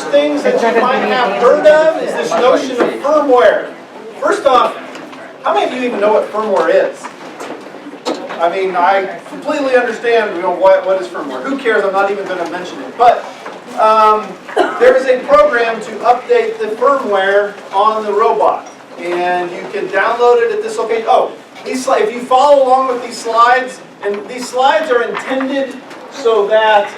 things that you might have heard of is this notion of firmware. First off, how many of you even know what firmware is? I mean, I completely understand, what is firmware. Who cares? I'm not even going to mention it. But there is a program to update the firmware on the robot. And you can download it at this location. Oh, if you follow along with these slides, and these slides are intended so that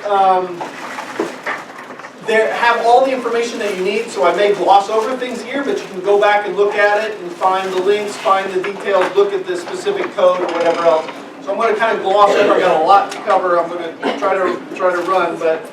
they have all the information that you need. So I may gloss over things here, but you can go back and look at it and find the links, find the details, look at the specific code or whatever else. So I'm going to kind of gloss over. I've got a lot to cover. I'm going to try to run, but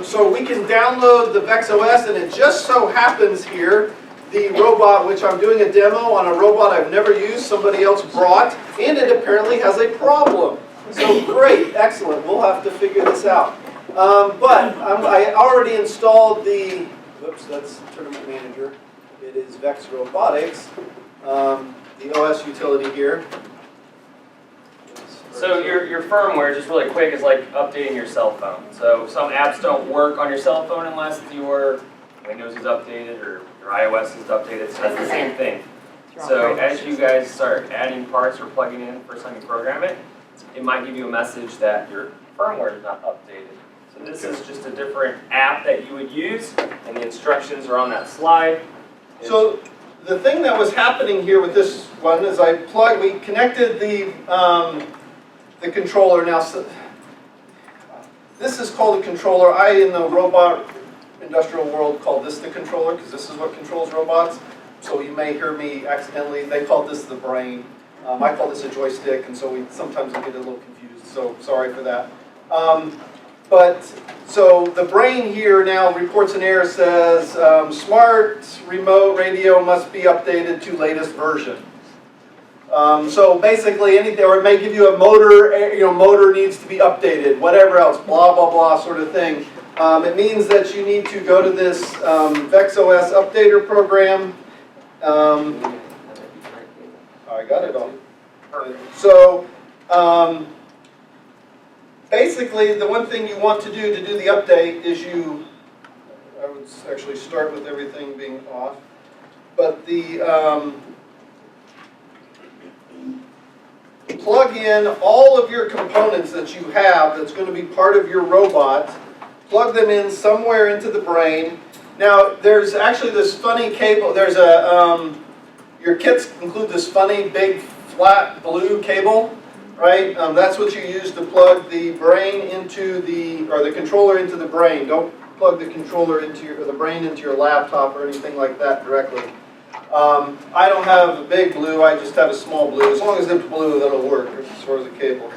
so we can download the VEX OS, and it just so happens here the robot, which I'm doing a demo on a robot I've never used, somebody else brought, and it apparently has a problem. So great, excellent. We'll have to figure this out. But I already installed the. Whoops, that's Tournament Manager. It is VEX Robotics, the OS utility here. So your firmware, just really quick, is like updating your cell phone. So some apps don't work on your cell phone unless your Windows is updated or your iOS is updated. So that's the same thing. So as you guys start adding parts or plugging in for time you program it, it might give you a message that your firmware is not updated. So this is just a different app that you would use, and the instructions are on that slide. So the thing that was happening here with this one is we connected the controller. Now, this is called a controller. In the robot industrial world, call this the controller because this is what controls robots. So you may hear me accidentally. They call this the brain. I call this a joystick, and so sometimes we get a little confused. So sorry for that. So the brain here now reports an error, says smart remote radio must be updated to latest version. So basically anything, or it may give you a motor, motor needs to be updated, whatever else, blah, blah, blah sort of thing. It means that you need to go to this VEX OS updater program. I got it all. So basically the one thing you want to do the update is I would actually start with everything being off, but plug in all of your components that you have that's going to be part of your robot, plug them in somewhere into the brain. Now there's actually this funny cable, your kits include this funny big flat blue cable, right? That's what you use to plug the brain into the controller into the brain. Don't plug the controller the brain into your laptop or anything like that directly. I don't have a big blue, I just have a small blue. As long as it's blue, that'll work as far as a cable.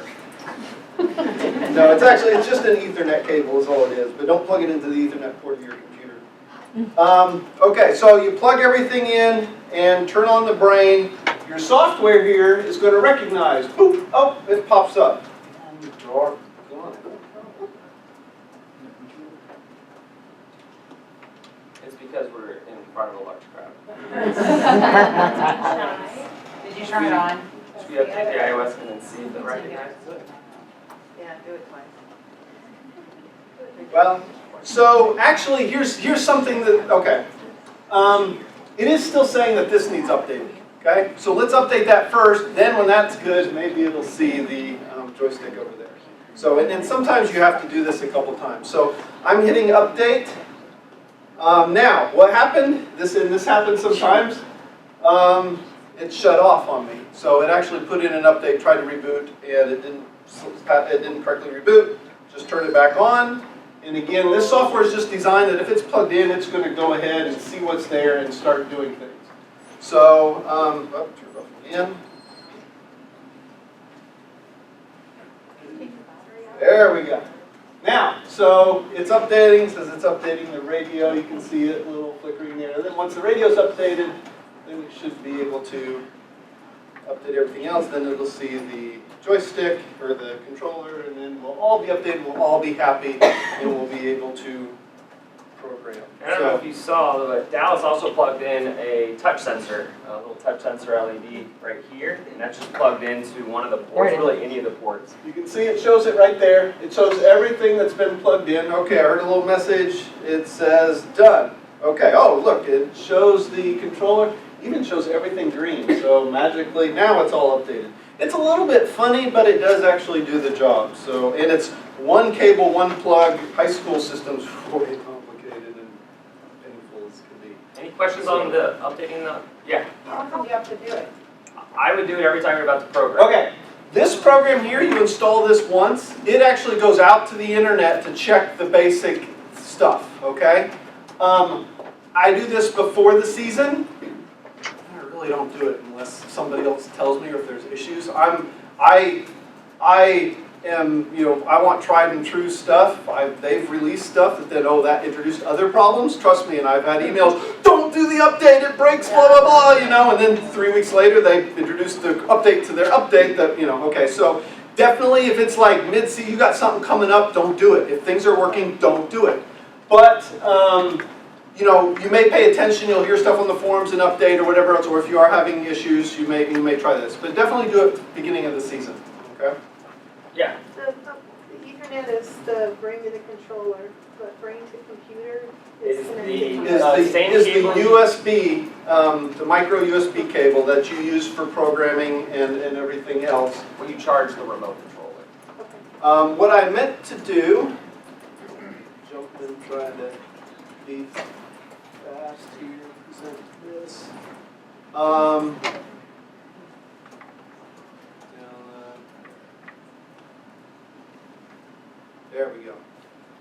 No, it's just an Ethernet cable is all it is, but don't plug it into the Ethernet port of your computer. Okay, so you plug everything in and turn on the brain. Your software here is going to recognize, boop, oh, it pops up. It's because we're in front of a large crowd. Did you turn it on? Should we update the iOS and then see if it recognizes it? Yeah, do it twice. Well, so actually here's something that, okay. It is still saying that this needs updating. Okay, so let's update that first. Then when that's good, maybe it'll see the joystick over there. So, and sometimes you have to do this a couple times. So I'm hitting update. Now, what happened? This happens sometimes. It shut off on me. So it actually put in an update, tried to reboot, and it didn't correctly reboot. Just turn it back on. And again, this software is just designed that if it's plugged in, it's going to go ahead and see what's there and start doing things. So, turn it off again. There we go. Now, so it's updating, says it's updating the radio. You can see it, a little flickering there. And then once the radio's updated, then it should be able to update everything else. Then it'll see the joystick or the controller, and then we'll all be updated, we'll all be happy, and we'll be able to program. I don't know if you saw, but Dallas also plugged in a touch sensor, a little touch sensor LED right here, and that's just plugged into one of the ports, really any of the ports. You can see it shows it right there. It shows everything that's been plugged in. Okay, I heard a little message. It says done. Okay, oh look, it shows the controller, even shows everything green. So magically, now it's all updated. It's a little bit funny, but it does actually do the job. So, and it's one cable, one plug. High school systems are way complicated and painful as can be. Any questions on the updating the, yeah? How often do you have to do it? I would do it every time you're about to program. Okay, this program here, you install this once. It actually goes out to the internet to check the basic stuff, okay? I do this before the season. I really don't do it unless somebody else tells me or if there's issues. I am, you know, I want tried and true stuff. They've released stuff that then, oh, that introduced other problems. Trust me, and I've had emails, don't do the update, it breaks, blah, blah, blah, you know, and then 3 weeks later they introduced the update to their update that, you know, okay, so definitely if it's like mid-season, you got something coming up, don't do it. If things are working, don't do it. But, you know, you may pay attention, you'll hear stuff on the forums and update or whatever else, or if you are having issues, you may try this. But definitely do it at the beginning of the season, okay? Yeah. The Ethernet is the brain to the controller, but brain to computer is Is connected the- to same Is cable? the USB, the micro USB cable that you use for programming and everything else. When you charge the remote controller. What I meant to do, jump in trying to be fast here, present this. There we go.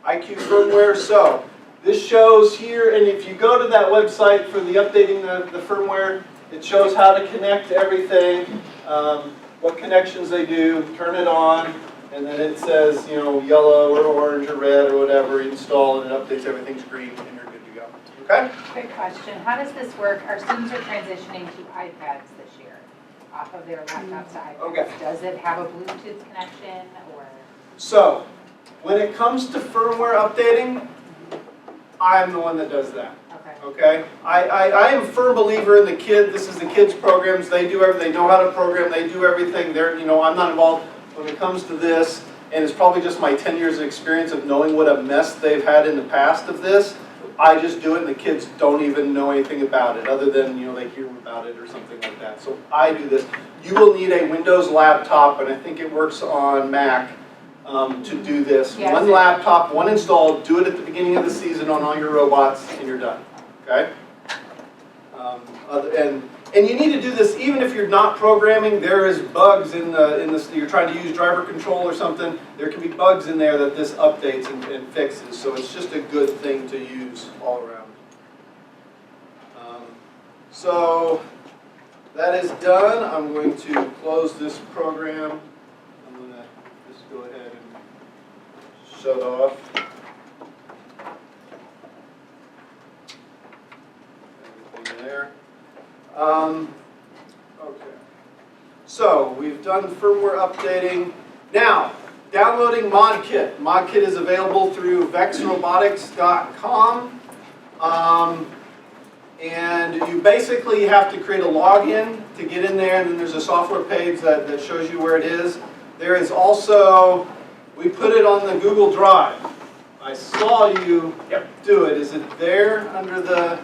IQ Firmware. So this shows here, and if you go to that website for the updating the firmware, it shows how to connect everything, what connections they do, turn it on, and then it says, you know, yellow or orange or red or whatever, install, and it updates everything's green, and you're good to go. Okay? Quick question, how does this work? Our students are transitioning to iPads this year, off of their laptops to iPads. Okay. Does it have a Bluetooth connection, or? So, when it comes to firmware updating, I'm the one that does that. Okay. Okay? I am a firm believer in the kid. This is the kids' programs. They do everything. They know how to program. They do everything. They're, you know, I'm not involved when it comes to this. And it's probably just my 10 years of experience of knowing what a mess they've had in the past of this. I just do it, and the kids don't even know anything about it, other than, you know, they hear about it or something like that. So I do this. You will need a Windows laptop, and I think it works on Mac. To do this. Yes. One laptop, one install, do it at the beginning of the season on all your robots, and you're done. Okay? And you need to do this even if you're not programming. There is bugs in the you're trying to use driver control or something. There can be bugs in there that this updates and fixes. So it's just a good thing to use all around. So that is done. I'm going to close this program. I'm going to just go ahead and shut off. Everything there. Okay. So we've done firmware updating. Now, downloading ModKit. ModKit is available through vexrobotics.com. And you basically have to create a login to get in there, and then there's a software page that shows you where it is. There is also, we put it on the Google Drive. I saw you do it. Is it there under the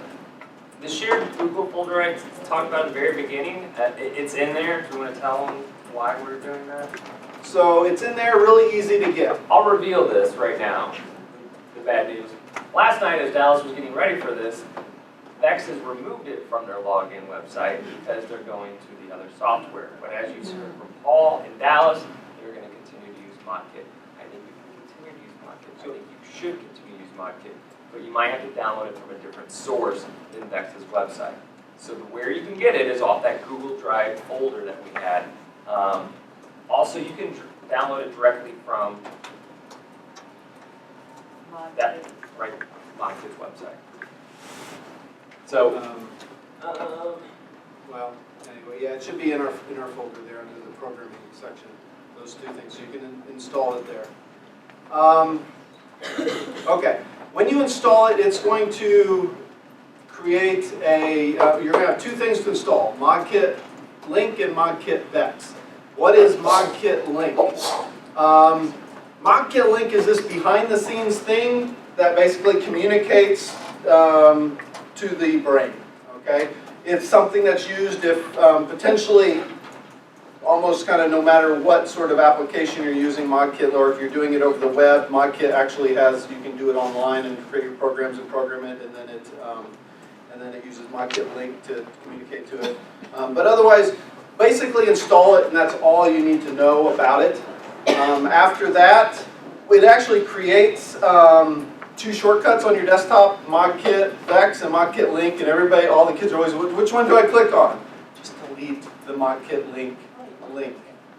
shared Google folder I talked about at the very beginning? It's in there. Do you want to tell them why we're doing that? So it's in there, really easy to get. I'll reveal this right now. The bad news. Last night as Dallas was getting ready for this, VEX has removed it from their login website because they're going to the other software. But as you heard from Paul and Dallas, they're going to continue to use ModKit. I think you can continue to use ModKit. I think you should continue to use ModKit. But you might have to download it from a different source than VEX's website. So where you can get it is off that Google Drive folder that we had. Also, you can download it directly from that ModKit's website. So, well, anyway, yeah, it should be in our folder there under the programming section. Those two things, so you can install it there. Okay, when you install it, it's going to create a, you're going to have two things to install, ModKit Link and ModKit VEX. What is ModKit Link? ModKit Link is this behind-the-scenes thing that basically communicates to the brain, okay? It's something that's used if potentially almost kind of no matter what sort of application you're using ModKit, or if you're doing it over the web, ModKit actually has, you can do it online and create your programs and program it, and then it uses ModKit Link to communicate to it. But otherwise, basically install it, and that's all you need to know about it. After that, it actually creates two shortcuts on your desktop, ModKit VEX and ModKit Link, and everybody, all the kids are always, which one do I click on? Just delete the ModKit link.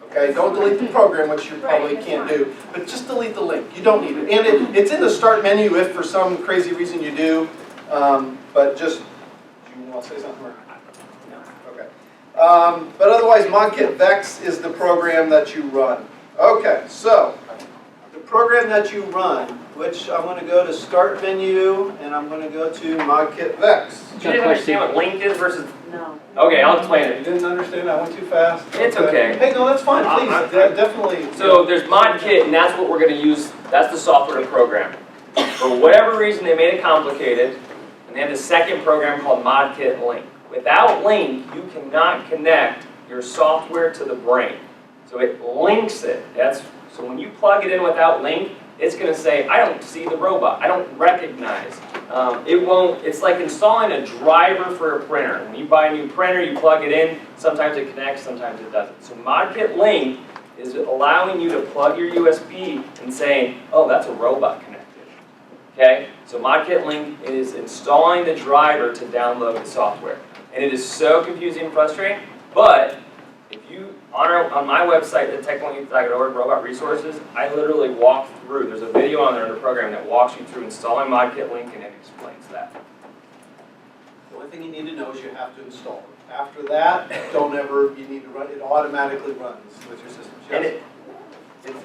Okay, don't delete the program, which you probably can't do, but just delete the link. You don't need it. And it's in the start menu if for some crazy reason you do, but just, do you want to say something? Or? No. Okay. But otherwise, ModKit VEX is the program that you run. Okay, so the program that you run, which I'm going to go to Start Menu, and I'm going to go to ModKit VEX. You didn't understand what link is versus... No. Okay, I'll explain You it. didn't understand? I went too fast? It's okay. Hey, no, that's fine, please, definitely. So there's ModKit, and that's what we're going to use. That's the software to program. For whatever reason, they made it complicated, and they have the second program called ModKit Link. Without Link, you cannot connect your software to the brain. So it links it. So when you plug it in without Link, it's going to say, I don't see the robot. I don't recognize. It won't, it's like installing a driver for a printer. When you buy a new printer, you plug it in, sometimes it connects, sometimes it doesn't. So ModKit Link is allowing you to plug your USB and saying, oh, that's a robot connected. Okay? So ModKit Link is installing the driver to download the software. And it is so confusing and frustrating, but if you, on my website, the TechPoint.org, Robot Resources, I literally walk through, there's a video on there in the program that walks you through installing ModKit Link, and it explains that. The only thing you need to know is you have to install it. After that, don't ever, you need to run, it automatically runs with your system. And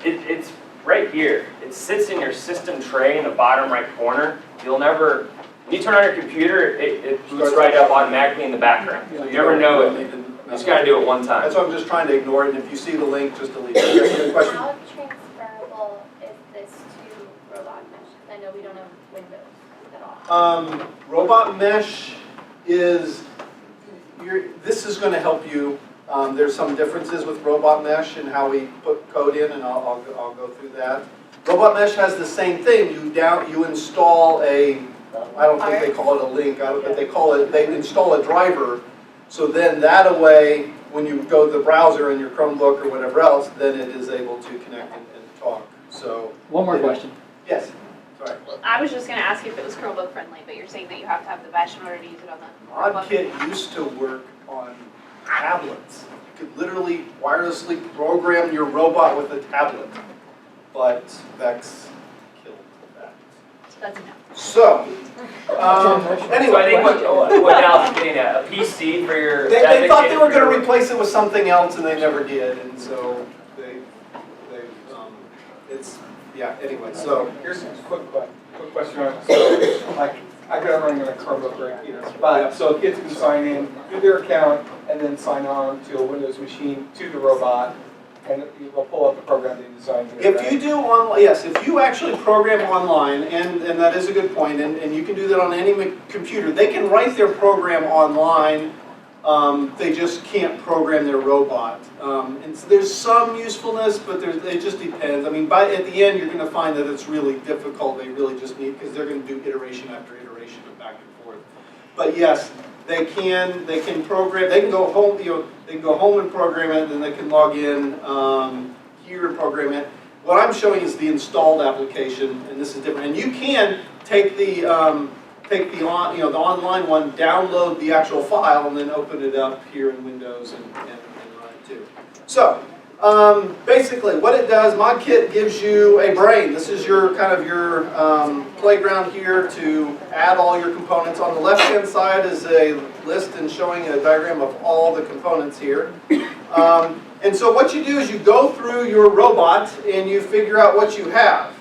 it's right here. It sits in your system tray in the bottom right corner. You'll never, when you turn on your computer, it boots right up automatically in the background. So you never know it. You just got to do it one time. That's why I'm just trying to ignore it, and if you see the link, just delete it. You have a question? How transferable is this to Robot Mesh? I know we don't have Windows at all. Robot Mesh is, this is going to help you. There's some differences with Robot Mesh and how we put code in, and I'll go through that. Robot Mesh has the same thing. You install a, I don't think they call it a link, but they install a driver. So then that way, when you go to the browser in your Chromebook or whatever else, then it is able to connect and talk. So One more question. yes, sorry. Well, I was just going to ask you if it was Chromebook friendly, but you're saying that you have to have the mesh in order to use it on the Chromebook. ModKit used to work on tablets. You could literally wirelessly program your robot with a tablet, but VEX killed that. So that's enough. So, Anyway, I think what Dal's getting at, a PC for your... they thought they were going to replace it with something else, and they never did, and so it's, yeah, anyway, so. Here's a quick question on it. So, like, I got it running on a Chromebook right here. But, so kids can sign in, do their account, and then sign on to a Windows machine, to the robot, and you'll pull up the program they designed here. If you do online, yes, if you actually program online, and that is a good point, and you can do that on any computer, they can write their program online, they just can't program their robot. And so there's some usefulness, but it just depends. I mean, at the end, you're going to find that it's really difficult. They really just need, because they're going to do iteration after iteration and back and forth. But yes, they can program, they can go home, they can go home and program it, and then they can log in here and program it. What I'm showing is the installed application, and this is different. And you can take the online one, download the actual file, and then open it up here in Windows and run it too. So basically, what it does, ModKit gives you a brain. This is your kind of your playground here to add all your components. On the left-hand side is a list and showing a diagram of all the components here. And so what you do is you go through your robot and you figure out what you have.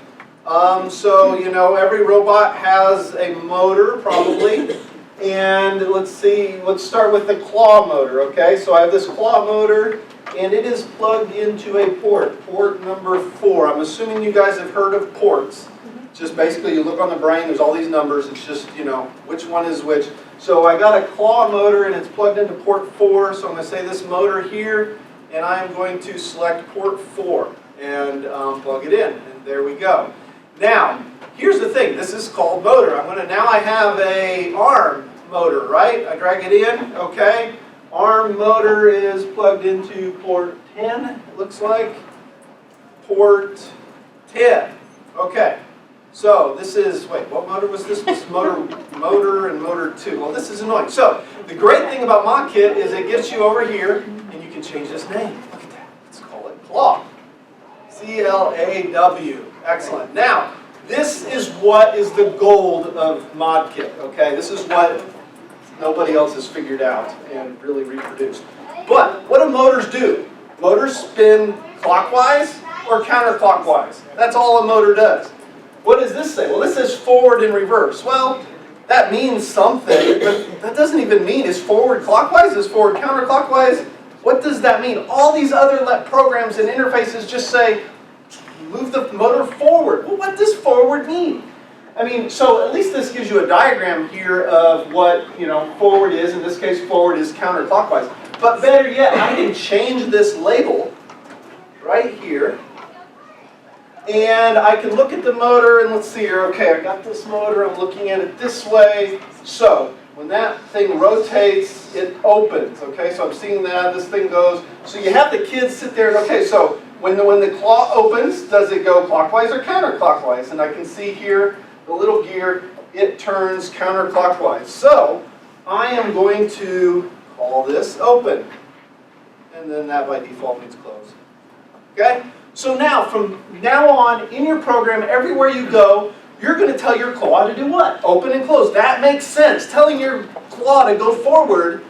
So, every robot has a motor, probably. And let's see, let's start with the claw motor, okay? So I have this claw motor, and it is plugged into a port number 4. I'm assuming you guys have heard of ports. Just basically you look on the brain, there's all these numbers, it's just, you know, which one is which. So I got a claw motor and it's plugged into port 4, so I'm going to say this motor here, and I am going to select port 4 and plug it in, and there we go. Now, here's the thing, this is called motor. Now I have a arm motor, right? I drag it in, okay. Arm motor is plugged into port 10, it looks like. Port 10, okay. So this is, wait, what motor was this? This is motor and motor 2. Well, this is annoying. So the great thing about ModKit is it gets you over here and you can change this name. Look at that. Let's call it Claw. C-L-A-W. Excellent. Now, this is what is the gold of ModKit, okay? This is what nobody else has figured out and really reproduced. But what do motors do? Motors spin clockwise or counterclockwise. That's all a motor does. What does this say? Well, this says forward and reverse. Well, that means something, but that doesn't even mean is forward clockwise, is forward counterclockwise. What does that mean? All these other programs and interfaces just say, move the motor forward. Well, what does forward mean? I mean, so at least this gives you a diagram here of what, you know, forward is. In this case, forward is counterclockwise. But better yet, I can change this label right here. And I can look at the motor, and let's see here, okay, I got this motor, I'm looking at it this way. So, when that thing rotates, it opens, okay? So I'm seeing that, this thing goes. So you have the kids sit there, and okay, so when the claw opens, does it go clockwise or counterclockwise? And I can see here, the little gear, it turns counterclockwise. So, I am going to call this open. And then that by default means close. Okay? So now, from now on, in your program, everywhere you go, you're going to tell your claw to do what? Open and close. That makes sense. Telling your claw to go forward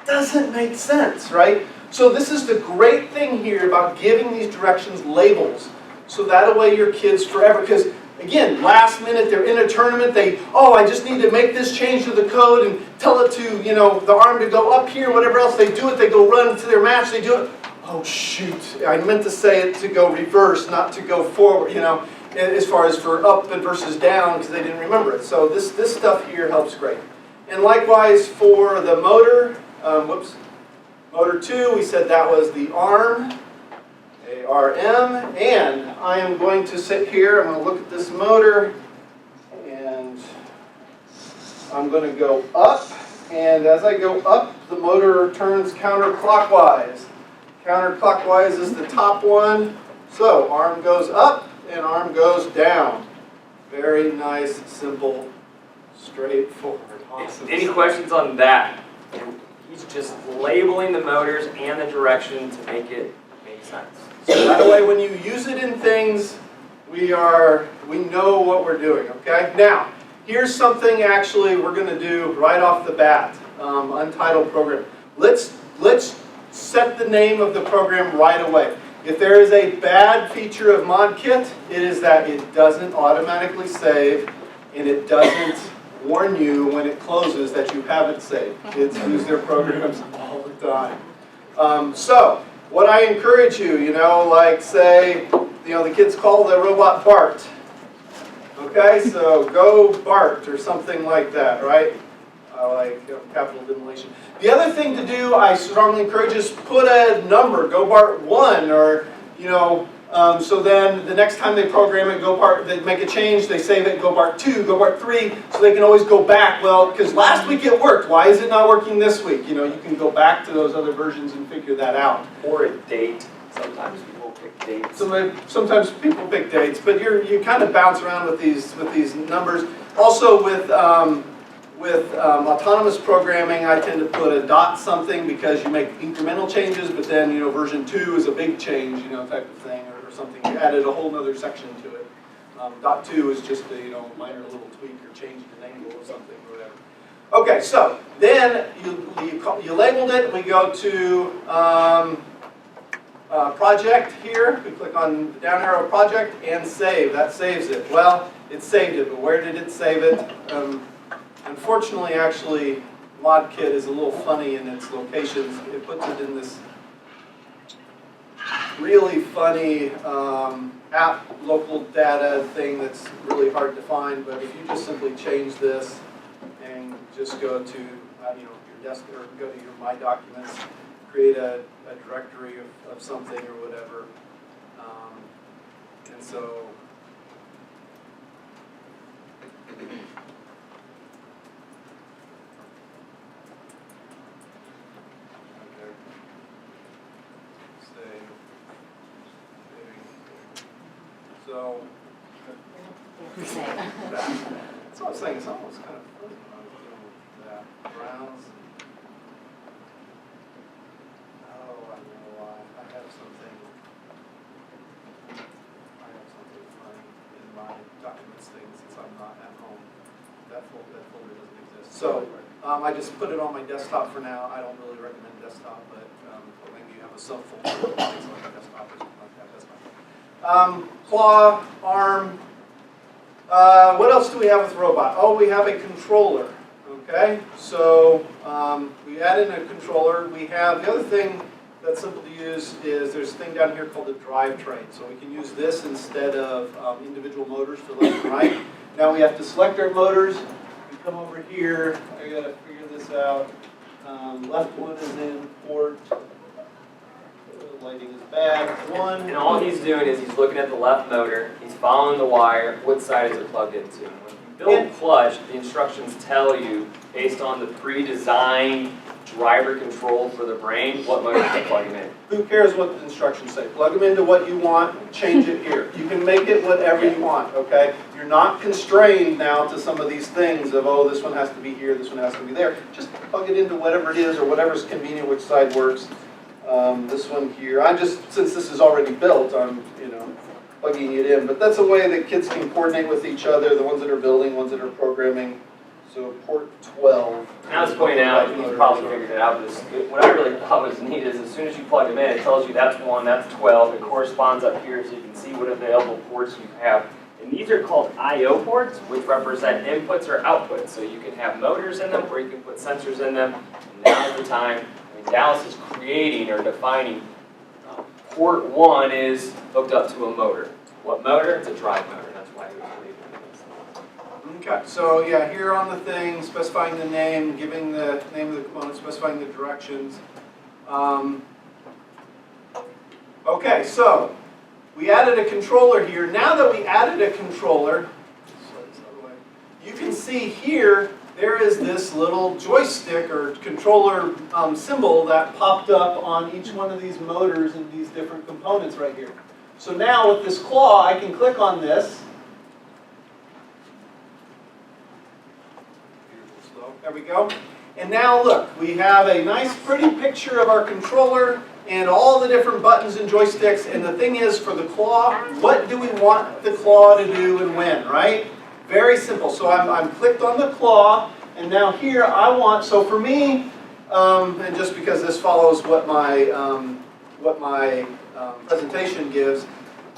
doesn't make sense, right? So this is the great thing here about giving these directions labels. So that way your kids forever, because again, last minute, they're in a tournament, I just need to make this change to the code and tell it to, you know, the arm to go up here, whatever else they do it, they go run to their match, they do it. Oh shoot, I meant to say it to go reverse, not to go forward, you know, as far as for up and versus down, because they didn't remember it. So this stuff here helps great. And likewise for the motor, motor 2, we said that was the arm, ARM, and I am going to sit here, I'm going to look at this motor, and I'm going to go up, and as I go up, the motor turns counterclockwise. Counterclockwise is the top one. So arm goes up and arm goes down. Very nice, simple, straightforward. Awesome. Any questions on that? He's just labeling the motors and the direction to make it make sense. So that way when you use it in things, we know what we're doing, okay? Now, here's something actually we're going to do right off the bat. Untitled program. Let's set the name of the program right away. If there is a bad feature of ModKit, it is that it doesn't automatically save and it doesn't warn you when it closes that you haven't saved. Kids use their programs all the time. So, what I encourage you, you know, like say, you know, the kids call the robot Bart. Okay, so go Bart or something like that, right? Like capital diminution. The other thing to do, I strongly encourage, is put a number, go Bart 1, or, you know, so then the next time they program it, go Bart, they make a change, they save it, go Bart 2, go Bart 3, so they can always go back. Well, because last week it worked, why is it not working this week? You know, you can go back to those other versions and figure that out. Or a date. Sometimes people pick dates. Sometimes people pick dates, but you kind of bounce around with these numbers. Also with autonomous programming, I tend to put a dot something because you make incremental changes, but then, you know, version 2 is a big change, you know, type of thing, or something. You added a whole other section to it. Dot 2 is just a, you know, minor little tweak or change an angle or something or whatever. Okay, so then you labeled it. We go to project here. We click on the down arrow project and save. That saves it. Well, it saved it, but where did it save it? And unfortunately, actually, ModKit is a little funny in its locations. It puts it in this really funny app local data thing that's really hard to find. But if you just simply change this and just go to your desk or go to your My Documents, create a directory of something or whatever, and so. So, that's what I'm saying, it's almost kind of funny when I was dealing with that. Browns. Oh, I know why. I have something funny in my documents thing since I'm not at home. That folder doesn't exist. So, I just put it on my desktop for now. I don't really recommend desktop, but maybe you have a subfolder that things like a desktop or something like that. That's fine. Claw, arm. What else do we have with robot? Oh, we have a controller. Okay, so we add in a controller. We have the other thing that's simple to use is there's a thing down here called the Drivetrain. So we can use this instead of individual motors for left and right. Now we have to select our motors. We come over here. I got to figure this out. Left one is in port. Lighting is bad. One. And all he's doing is he's looking at the left motor, he's following the wire, what side is it plugged into? When you build clutch, the instructions tell you, based on the pre-designed driver control for the brain, what motor to plug him in. Who cares what the instructions say? Plug them into what you want, change it here. You can make it whatever you want, okay? You're not constrained now to some of these things of, oh, this one has to be here, this one has to be there. Just plug it into whatever it is or whatever's convenient, which side works. This one here, since this is already built, I'm, plugging it in. But that's a way that kids can coordinate with each other, the ones that are building, ones that are programming. So port 12. And I was pointing out, you've probably figured it out, but what I really thought was neat is as soon as you plug them in, it tells you that's 1, that's 12. It corresponds up here so you can see what available ports you have. And these are called I/O ports, which represent inputs or outputs. So you can have motors in them or you can put sensors in them. And now's the time. Dallas is creating or defining port 1 is hooked up to a motor. What motor? It's a drive motor. That's why he was leaving this. Okay, so yeah, here on the thing, specifying the name, giving the name of the component, specifying the directions. Okay, so we added a controller here. Now that we added a controller, you can see here, there is this little joystick or controller symbol that popped up on each one of these motors and these different components right here. So now with this claw, I can click on this. There we go. And now look, we have a nice pretty picture of our controller and all the different buttons and joysticks. And the thing is, for the claw, what do we want the claw to do and when, right? Very simple. So I'm clicked on the claw, and now here I want, so for me, and just because this follows what my presentation gives,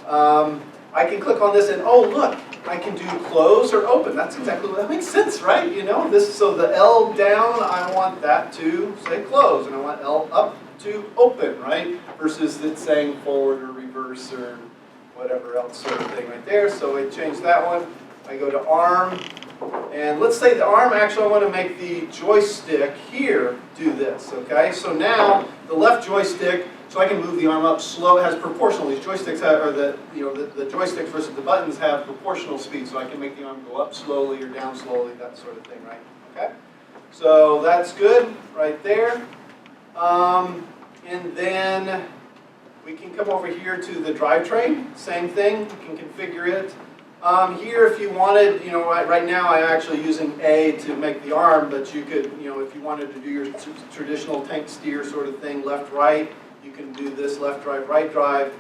I can click on this and oh look, I can do close or open. That's exactly what that makes sense, right? So the L down, I want that to say close, and I want L up to open, right? Versus it saying forward or reverse or whatever else sort of thing right there. So I changed that one. I go to arm, and let's say the arm, actually I want to make the joystick here do this, okay? So now the left joystick, so I can move the arm up slow, it has proportional. These joysticks have, or the joysticks versus the buttons have proportional speed, so I can make the arm go up slowly or down slowly, that sort of thing, right? Okay? So that's good right there. And then we can come over here to the drivetrain, same thing, you can configure it. Here, if you wanted, right now I'm actually using A to make the arm, but you could, if you wanted to do your traditional tank steer sort of thing, left, right, you can do this left drive, right drive.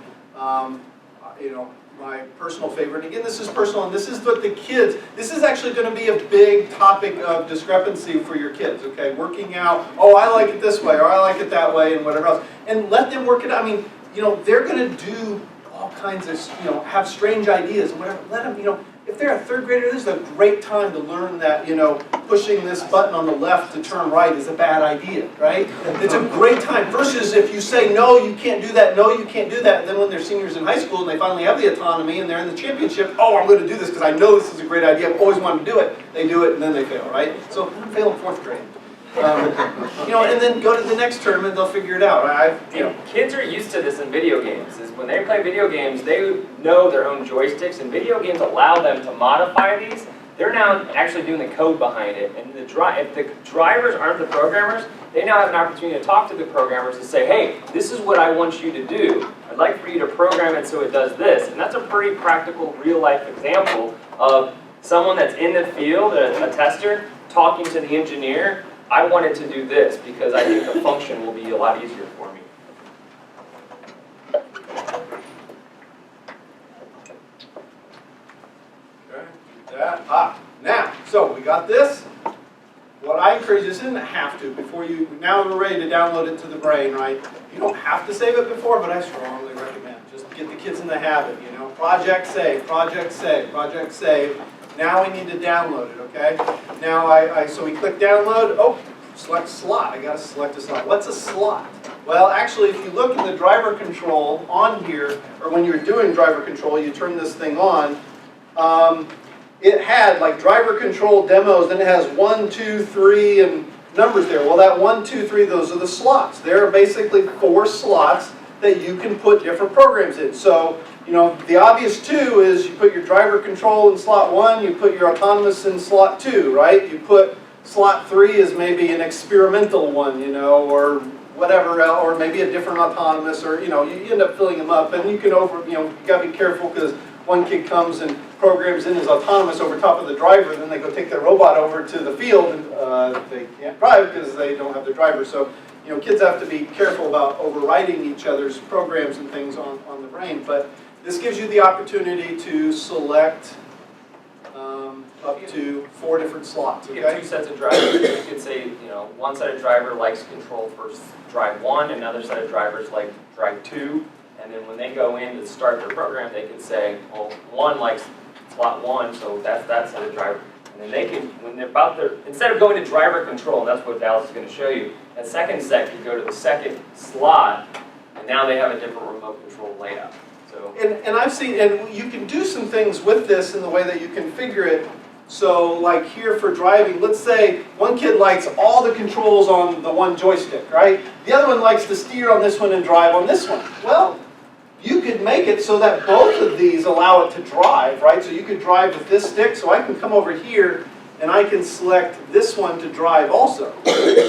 My personal favorite, again, this is personal, and this is what the kids, this is actually going to be a big topic of discrepancy for your kids, okay? Working out, oh, I like it this way, or I like it that way, and whatever else. And let them work it out. I mean, they're going to do all kinds of, have strange ideas and whatever. Let them, if they're a third grader, this is a great time to learn that, you know, pushing this button on the left to turn right is a bad idea, right? It's a great time versus if you say, no, you can't do that, no, you can't do that, and then when they're seniors in high school and they finally have the autonomy and they're in the championship, oh, I'm going to do this because I know this is a great idea, I've always wanted to do it. They do it and then they fail, right? So fail in 4th grade. You know, and then go to the next tournament, they'll figure it out. You know. Kids are used to this in video games. Is when they play video games, they know their own joysticks, and video games allow them to modify these. They're now actually doing the code behind it, and if the drivers aren't the programmers, they now have an opportunity to talk to the programmers and say, hey, this is what I want you to do. I'd like for you to program it so it does this. And that's a pretty practical, real-life example of someone that's in the field, a tester, talking to the engineer. I wanted to do this because I think the function will be a lot easier for me. Okay, do that. Now, so we got this. What I encourage, this isn't a have to, before you, now we're ready to download it to the brain, right? You don't have to save it before, but I strongly recommend. Just get the kids in the habit, you know? Project save, project save, project save. Now we need to download it, okay? Now so we click download, oh, select slot, I gotta select a slot. What's a slot? Well, actually, if you look at the driver control on here, or when you're doing driver control, you turn this thing on, it had like driver control demos, then it has 1, 2, 3, and numbers there. Well, that 1, 2, 3, those are the slots. There are basically 4 slots that you can put different programs in. So, you know, the obvious 2 is you put your driver control in slot 1, you put your autonomous in slot 2, right? You put slot 3 is maybe an experimental one, you know, or whatever, or maybe a different autonomous, or, you know, you end up filling them up, and you can you know, you gotta be careful because one kid comes and programs in his autonomous over top of the driver, and then they go take their robot over to the field, and they can't drive because they don't have their driver. So, you know, kids have to be careful about overriding each other's programs and things on the brain. But this gives you the opportunity to select up to 4 different slots. You get 2 sets of drivers. You could say, you know, one set of driver likes control for drive 1, another set of drivers like drive 2, and then when they go in to start their program, they can say, well, 1 likes slot 1, so that's that set of driver. And then they can, when they're about their, instead of going to driver control, and that's what Dallas is going to show you, that second set can go to the second slot, and now they have a different remote control layout. So. And I've seen, and you can do some things with this in the way that you configure it. So like here for driving, let's say one kid likes all the controls on the one joystick, right? The other one likes to steer on this one and drive on this one. Well, you could make it so that both of these allow it to drive, right? So you could drive with this stick, so I can come over here and I can select this one to drive also.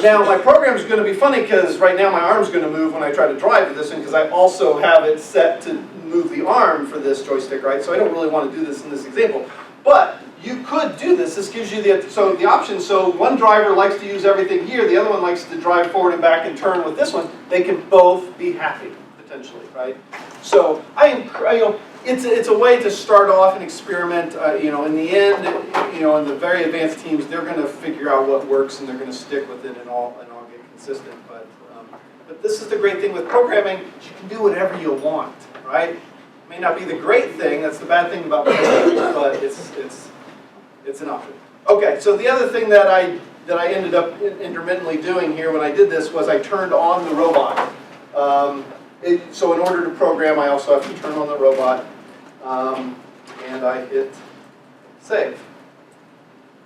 Now my program is going to be funny because right now my arm's going to move when I try to drive with this one because I also have it set to move the arm for this joystick, right? So I don't really want to do this in this example. But you could do this. This gives you the option. So one driver likes to use everything here. The other one likes to drive forward and back and turn with this one. They can both be happy, potentially, right? So it's a way to start off and experiment. You know, in the end, you know, in the very advanced teams, they're going to figure out what works and they're going to stick with it and all get consistent. But this is the great thing with programming. You can do whatever you want, right? It may not be the great thing. That's the bad thing about programming, but it's an option. Okay, so the other thing that I ended up intermittently doing here when I did this was I turned on the robot. So in order to program, I also have to turn on the robot, and I hit save.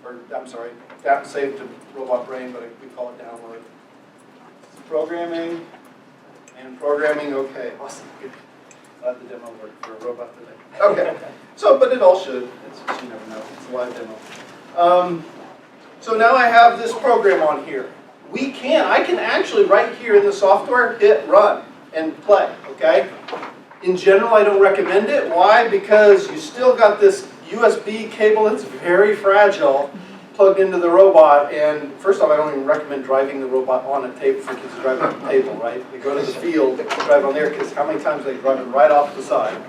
Or I'm sorry, save to robot brain, but we call it download. Programming and programming. Okay, awesome. Good. Glad the demo worked for a robot today. Okay, so but it all should. It's just, you never know. It's a live demo. So now I have this program on here. I can actually right here in the software hit run and play. Okay. In general, I don't recommend it. Why? Because you still got this USB cable that's very fragile plugged into the robot, and first off, I don't even recommend driving the robot on a table for kids to drive on a table, right? They go to the field, they drive on there, because how many times they drive it right off the side.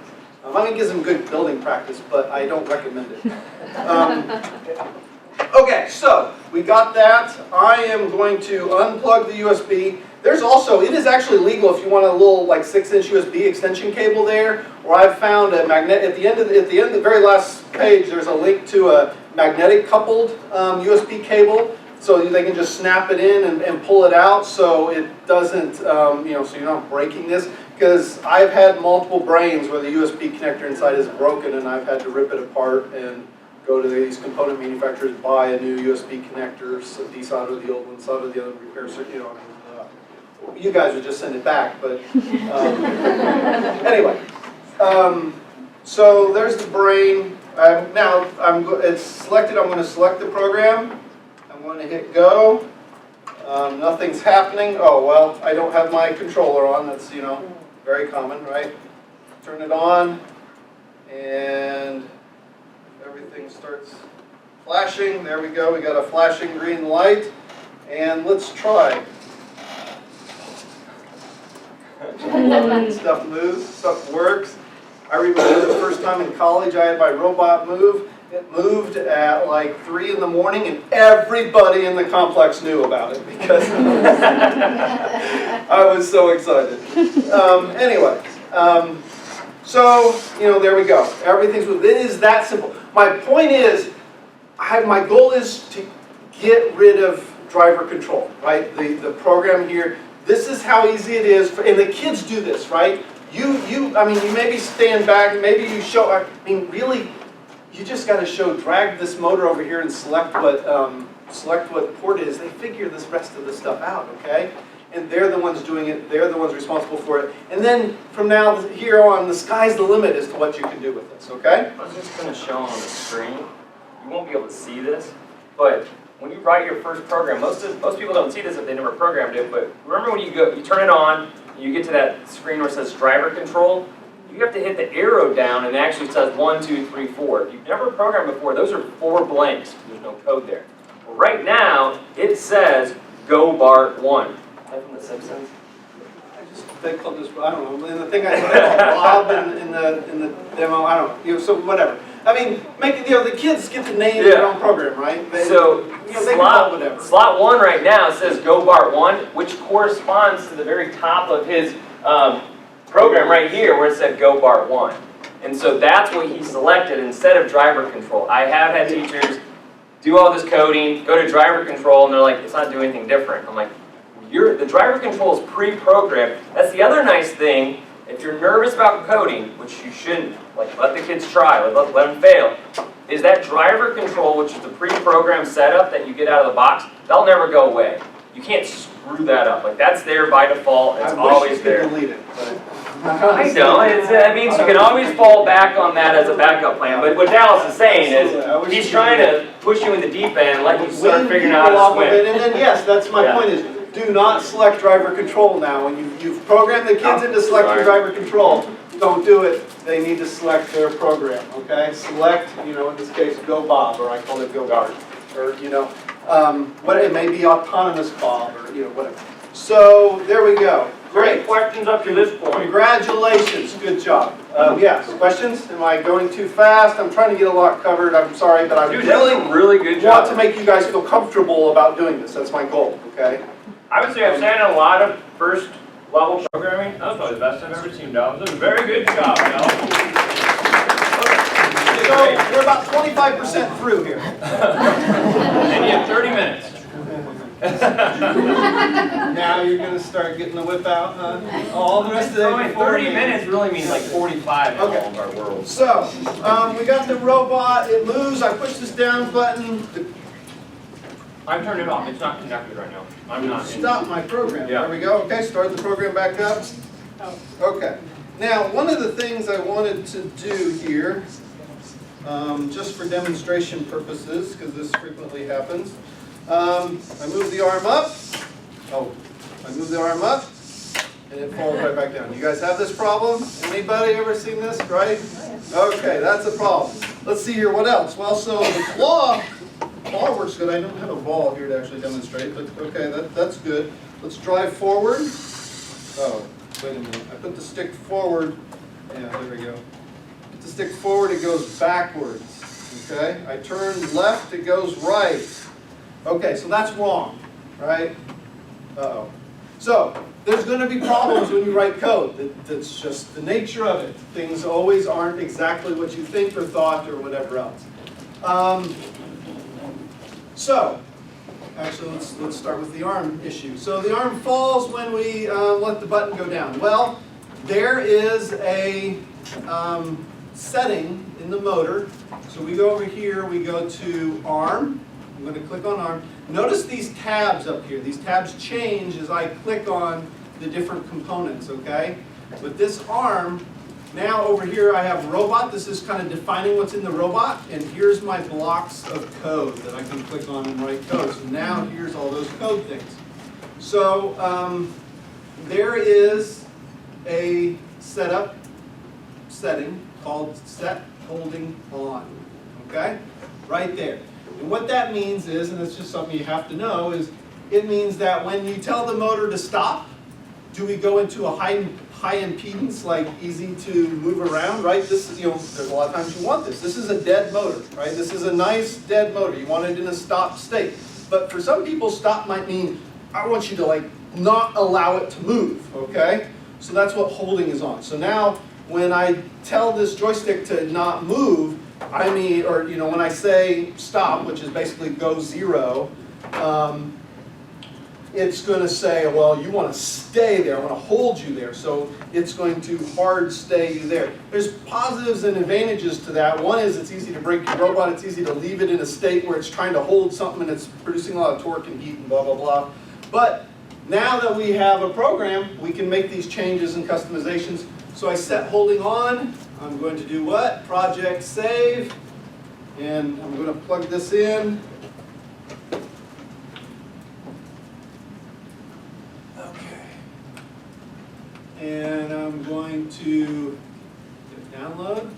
I mean, it gives them good building practice, but I don't recommend it. Okay, so we got that. I am going to unplug the USB. There's also, it is actually legal if you want a little like 6-inch USB extension cable there, or I've found a magnet, at the end of the very last page, there's a link to a magnetic coupled USB cable, so they can just snap it in and pull it out so it doesn't, so you're not breaking this. Because I've had multiple brains where the USB connector inside is broken and I've had to rip it apart and go to these component manufacturers, buy a new USB connector, desolder the old one, solder the other, repair circuit, you guys would just send it back, but anyway. So there's the brain. Now it's selected. I'm going to select the program. I'm going to hit go. Nothing's happening. Oh well, I don't have my controller on. That's very common, right? Turn it on, and everything starts flashing. There we go. We got a flashing green light, and let's try. Stuff moves, stuff works. I remember the first time in college I had my robot move. It moved at like 3 in the morning and everybody in the complex knew about it because I was so excited. Anyway, so, there we go. Everything's, it is that simple. My point is, my goal is to get rid of driver control, right? The program here. This is how easy it is, and the kids do this, right? You maybe stand back, maybe you show, really, you just got to drag this motor over here and select what port it is. They figure this rest of the stuff out, okay? And they're the ones doing it, they're the ones responsible for it. And then, from now here on, the sky's the limit as to what you can do with this, okay? I was just going to show on the screen. You won't be able to see this, but when you write your first program, most people don't see this if they never programmed it, but remember when you turn it on, you get to that screen where it says driver control, you have to hit the arrow down and it actually says 1, 2, 3, 4. If you've never programmed before, those are 4 blanks. There's no code there. Well, right now, it says go Bart 1. Is that from The Simpsons? They called this, I don't know, and the thing I said Bob in the demo, I don't know, so whatever. The kids get to name their own program, right? They can call it whatever. Slot 1 right now says go Bart 1, which corresponds to the very top of his program right here where it said go Bart 1. And so that's what he selected instead of driver control. I have had teachers do all this coding, go to driver control, and they're like, it's not doing anything different. I'm like, the driver control is pre-programmed. That's the other nice thing. If you're nervous about coding, which you shouldn't, like let the kids try, let them fail, is that driver control, which is the pre-programmed setup that you get out of the box, that'll never go away. You can't screw that up. Like that's there by default. It's always there. I wish you could delete it, but I know. That means you can always fall back on that as a backup plan. But what Dallas is saying is he's trying to push you in the deep end and let you start figuring out how to swim. And then yes, that's my point is, do not select driver control now. When you've programmed the kids into selecting driver control, don't do it. They need to select their program, okay? Select, in this case, Go Bob, or I call it Go Bart, or, what it may be autonomous Bob, or, whatever. So, there we go. Great. Questions up to this point? Congratulations. Good job. Yes, questions? Am I going too fast? I'm trying to get a lot covered. I'm sorry, but I really good job. want to make you guys feel comfortable about doing this. That's my goal, okay? I would say I've seen a lot of first level programming. That was probably the best I've ever seen, Dallas. That was a very good job, Dallas. So we're about 25% through here. And you have 30 minutes. Now you're going to start getting the whip out, huh? All the rest of the day. 30 minutes really means like 45 in all of our worlds. So, we got the robot. It moves. I push this down button. I've turned it off. It's not connected right now. I'm not. Stop my program. Yeah. There we go. Okay, start the program back up. Okay. Now, one of the things I wanted to do here, just for demonstration purposes, because this frequently happens, I move the arm up. I move the arm up, and it falls right back down. You guys have this problem? Anybody ever seen this, right? Okay, that's a problem. Let's see here, what else? Well, so the claw works good. I don't have a ball here to actually demonstrate, but okay, that's good. Let's drive forward. Oh, wait a minute. I put the stick forward. Yeah, there we go. Put the stick forward, it goes backwards. Okay, I turn left, it goes right. Okay, so that's wrong, right? Uh-oh. So, there's going to be problems when you write code. That's just the nature of it. Things always aren't exactly what you think or thought or whatever else. Actually, let's start with the arm issue. So the arm falls when we let the button go down. Well, there is a setting in the motor. So we go over here, we go to arm. I'm going to click on arm. Notice these tabs up here. These tabs change as I click on the different components, okay? With this arm, now over here I have robot. This is kind of defining what's in the robot. And here's my blocks of code that I can click on and write code. So now here's all those code things. So there is a setup setting called set holding on, okay? Right there. And what that means is, and it's just something you have to know, is it means that when you tell the motor to stop, do we go into a high impedance, like easy to move around, right? This is, there's a lot of times you want this. This is a dead motor, right? This is a nice dead motor. You want it in a stop state. But for some people, stop might mean, I want you to like not allow it to move, okay? So that's what holding is on. So now, when I tell this joystick to not move, I mean, or when I say stop, which is basically go 0, it's going to say, well, you want to stay there, I want to hold you there. So it's going to hard stay you there. There's positives and advantages to that. One is it's easy to break your robot. It's easy to leave it in a state where it's trying to hold something and it's producing a lot of torque and heat and blah, blah, blah. But now that we have a program, we can make these changes and customizations. So I set holding on. I'm going to do what? Project save. And I'm going to plug this in. Okay. And I'm going to hit download. Don't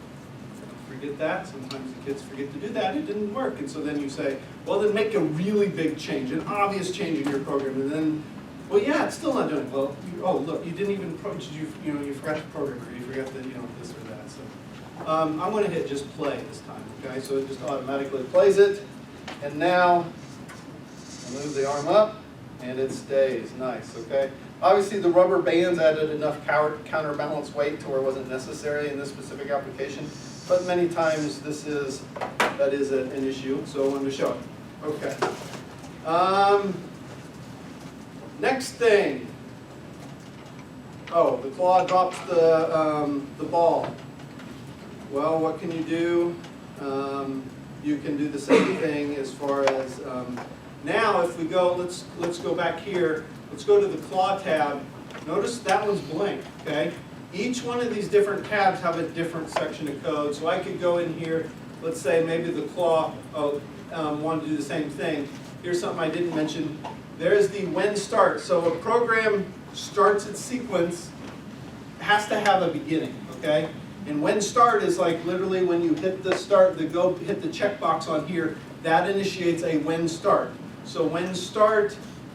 forget that. Sometimes the kids forget to do that. It didn't work. And so then you say, well, then make a really big change, an obvious change in your program. And then, well, yeah, it's still not doing it. Well, oh, look, you didn't even, you forgot to program or you forgot that, this or that. So I'm going to hit just play this time, okay? So it just automatically plays it. And now I move the arm up and it stays. Nice, okay? Obviously the rubber bands added enough counterbalance weight to where it wasn't necessary in this specific application. But many times that is an issue, so I wanted to show it. Okay. Next thing. Oh, the claw drops the ball. Well, what can you do? You can do the same thing as far as now. If we go, let's go back here. Let's go to the claw tab. Notice that one's blank. Okay. Each one of these different tabs have a different section of code. So I could go in here. Let's say maybe the claw wanted to do the same thing. Here's something I didn't mention. There's the when start. So a program starts its sequence, has to have a beginning, okay? And when start is like literally when you hit the start, hit the checkbox on here, that initiates a when start. So when start,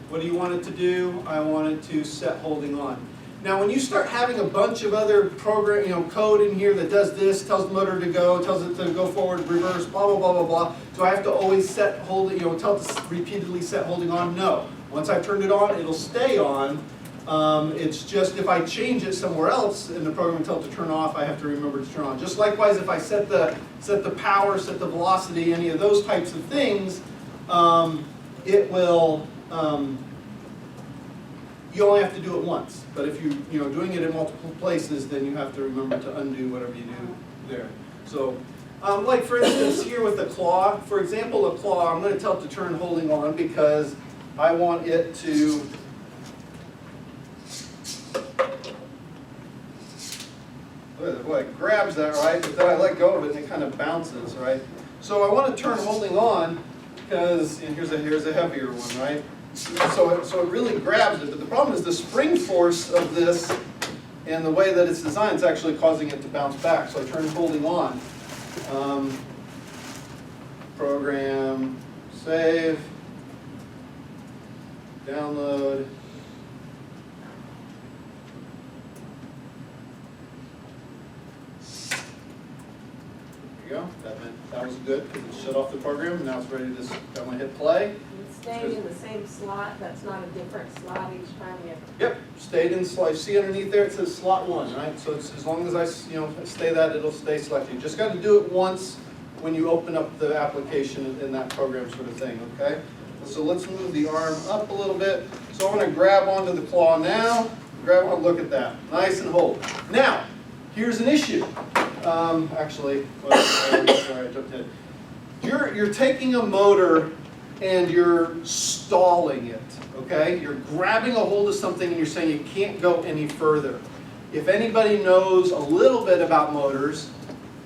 what do you want it to do? I want it to set holding on. Now when you start having a bunch of other program, code in here that does this, tells the motor to go, tells it to go forward, reverse, blah, blah, blah, blah, blah. Do I have to always set holding, tell it to repeatedly set holding on? No. Once I've turned it on, it'll stay on. It's just if I change it somewhere else in the program and tell it to turn off, I have to remember to turn on. Just likewise, if I set the power, set the velocity, any of those types of things, it will. You only have to do it once, but if you're doing it in multiple places, then you have to remember to undo whatever you do there. So, like for instance, here with the claw, for example, a claw, I'm going to tell it to turn holding on because I want it to. Boy, it grabs that, right? But then I let go of it and it kind of bounces, right? So I want to turn holding on because, and here's a heavier one, right? So it really grabs it, but the problem is the spring force of this and the way that it's designed is actually causing it to bounce back. So I turn holding on. Program, save, download. There you go. That is good because it shut off the program and now it's ready to, I'm gonna hit play. It's staying in the same slot, that's not a different slot each time you. Yep, stayed in slot, see underneath there it says slot 1, right? So it's, as long as I, stay that, it'll stay selected. You just got to do it once when you open up the application in that program sort of thing, okay? So let's move the arm up a little bit. So I'm going to grab onto the claw now, grab on, look at that, nice and hold. Now, here's an issue. Actually, sorry, I jumped in. You're taking a motor and you're stalling it, okay? You're grabbing a hold of something and you're saying you can't go any further. If anybody knows a little bit about motors,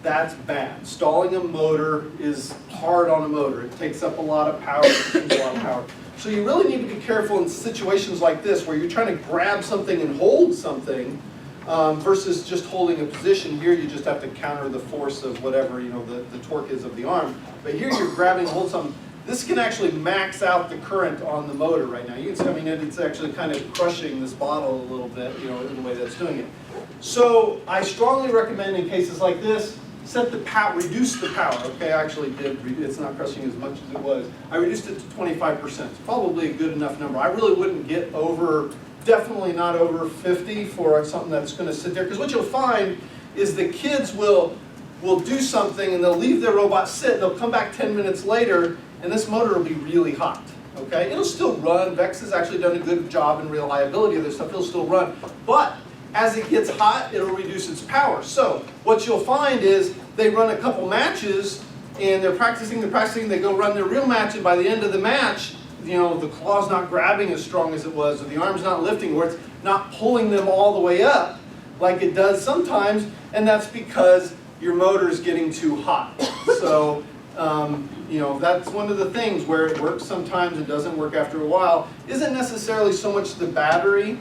that's bad. Stalling a motor is hard on a motor. It takes up a lot of power, it consumes a lot of power. So you really need to be careful in situations like this where you're trying to grab something and hold something versus just holding a position. Here you just have to counter the force of whatever the torque is of the arm. But here you're grabbing, hold something. This can actually max out the current on the motor right now. You can see, I mean, it's actually kind of crushing this bottle a little bit, in the way that's doing it. So I strongly recommend in cases like this, set the power, reduce the power. Okay, I actually did, it's not crushing as much as it was. I reduced it to 25%. It's probably a good enough number. I really wouldn't get over, definitely not over 50 for something that's going to sit there. Because what you'll find is the kids will do something and they'll leave their robot sit. They'll come back 10 minutes later and this motor will be really hot. Okay, it'll still run. VEX has actually done a good job in reliability of this stuff. It'll still run. But as it gets hot, it'll reduce its power. So what you'll find is they run a couple matches and they're practicing, they go run their real match, and by the end of the match, the claw's not grabbing as strong as it was, or the arm's not lifting, or it's not pulling them all the way up like it does sometimes, and that's because your motor's getting too hot. So, that's one of the things where it works sometimes, it doesn't work after a while. Isn't necessarily so much the battery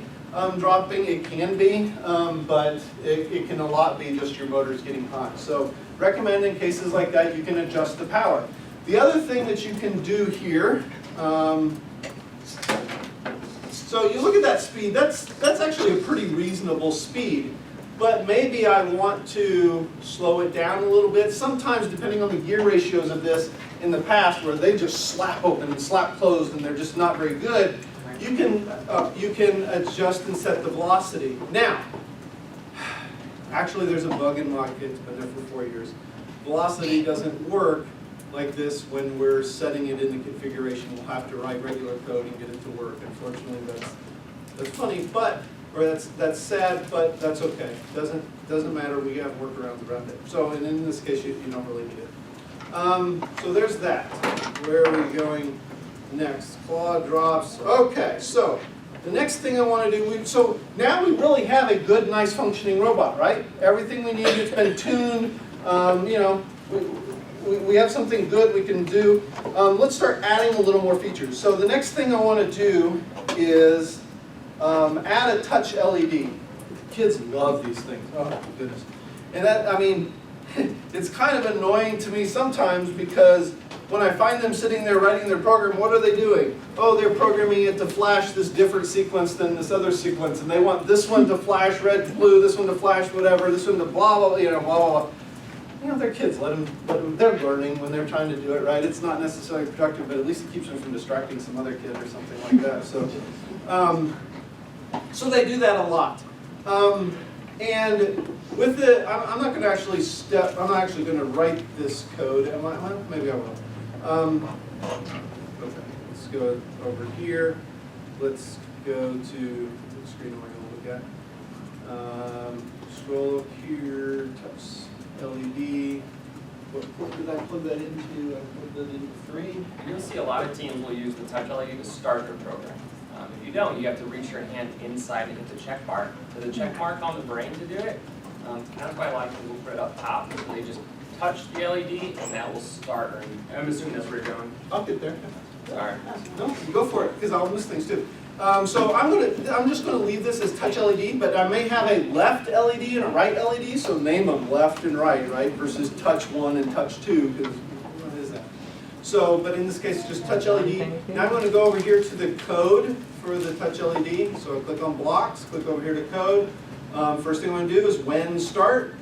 dropping, it can be, but it can a lot be just your motor's getting hot. So recommend in cases like that you can adjust the power. The other thing that you can do here, so you look at that speed, that's actually a pretty reasonable speed, but maybe I want to slow it down a little bit. Sometimes, depending on the gear ratios of this in the past, where they just slap open and slap closed and they're just not very good, you can adjust and set the velocity. Now, actually there's a bug in ModKit, it's been there for 4 years. Velocity doesn't work like this when we're setting it in the configuration. We'll have to write regular code and get it to work. Unfortunately, that's funny, that's sad, but that's okay. Doesn't matter. We have workarounds around it. So, and in this case, you don't really need it. So there's that. Where are we going next? Claw drops. Okay, so the next thing I want to do, so now we really have a good, nice functioning robot, right? Everything we need, it's been tuned. We have something good we can do. Let's start adding a little more features. So the next thing I want to do is add a touch LED. Kids love these things. Oh my goodness. And that, I mean, it's kind of annoying to me sometimes because when I find them sitting there writing their program, what are they doing? Oh, they're programming it to flash this different sequence than this other sequence, and they want this one to flash red to blue, this one to flash whatever, this one to blah, blah, blah, blah, blah. They're kids, let them, they're learning when they're trying to do it, right? It's not necessarily productive, but at least it keeps them from distracting some other kid or something like that. So, so they do that a lot. And with the, I'm not going to actually I'm not actually going to write this code. Am I? Well, maybe I will. Okay, let's go over here. Let's go to the screen we're going to look at. Scroll up here, touch LED. What port did I plug that into? I plugged that into 3. You'll see a lot of teams will use the touch LED to start their program. If you don't, you have to reach your hand inside and hit the check mark. There's a check mark on the brain to do it. That's why a lot of people put it up top. So they just touch the LED and that will start. I'm assuming that's where you're going. I'll get there. Sorry. No, go for it, because I'll miss things too. So I'm just going to leave this as touch LED, but I may have a left LED and a right LED, so name them left and right, versus touch 1 and touch 2, because what is that? So, but in this case, it's just touch LED. Now I'm going to go over here to the code for the touch LED. So I click on blocks, click over here to code. First thing I'm going to do is when start.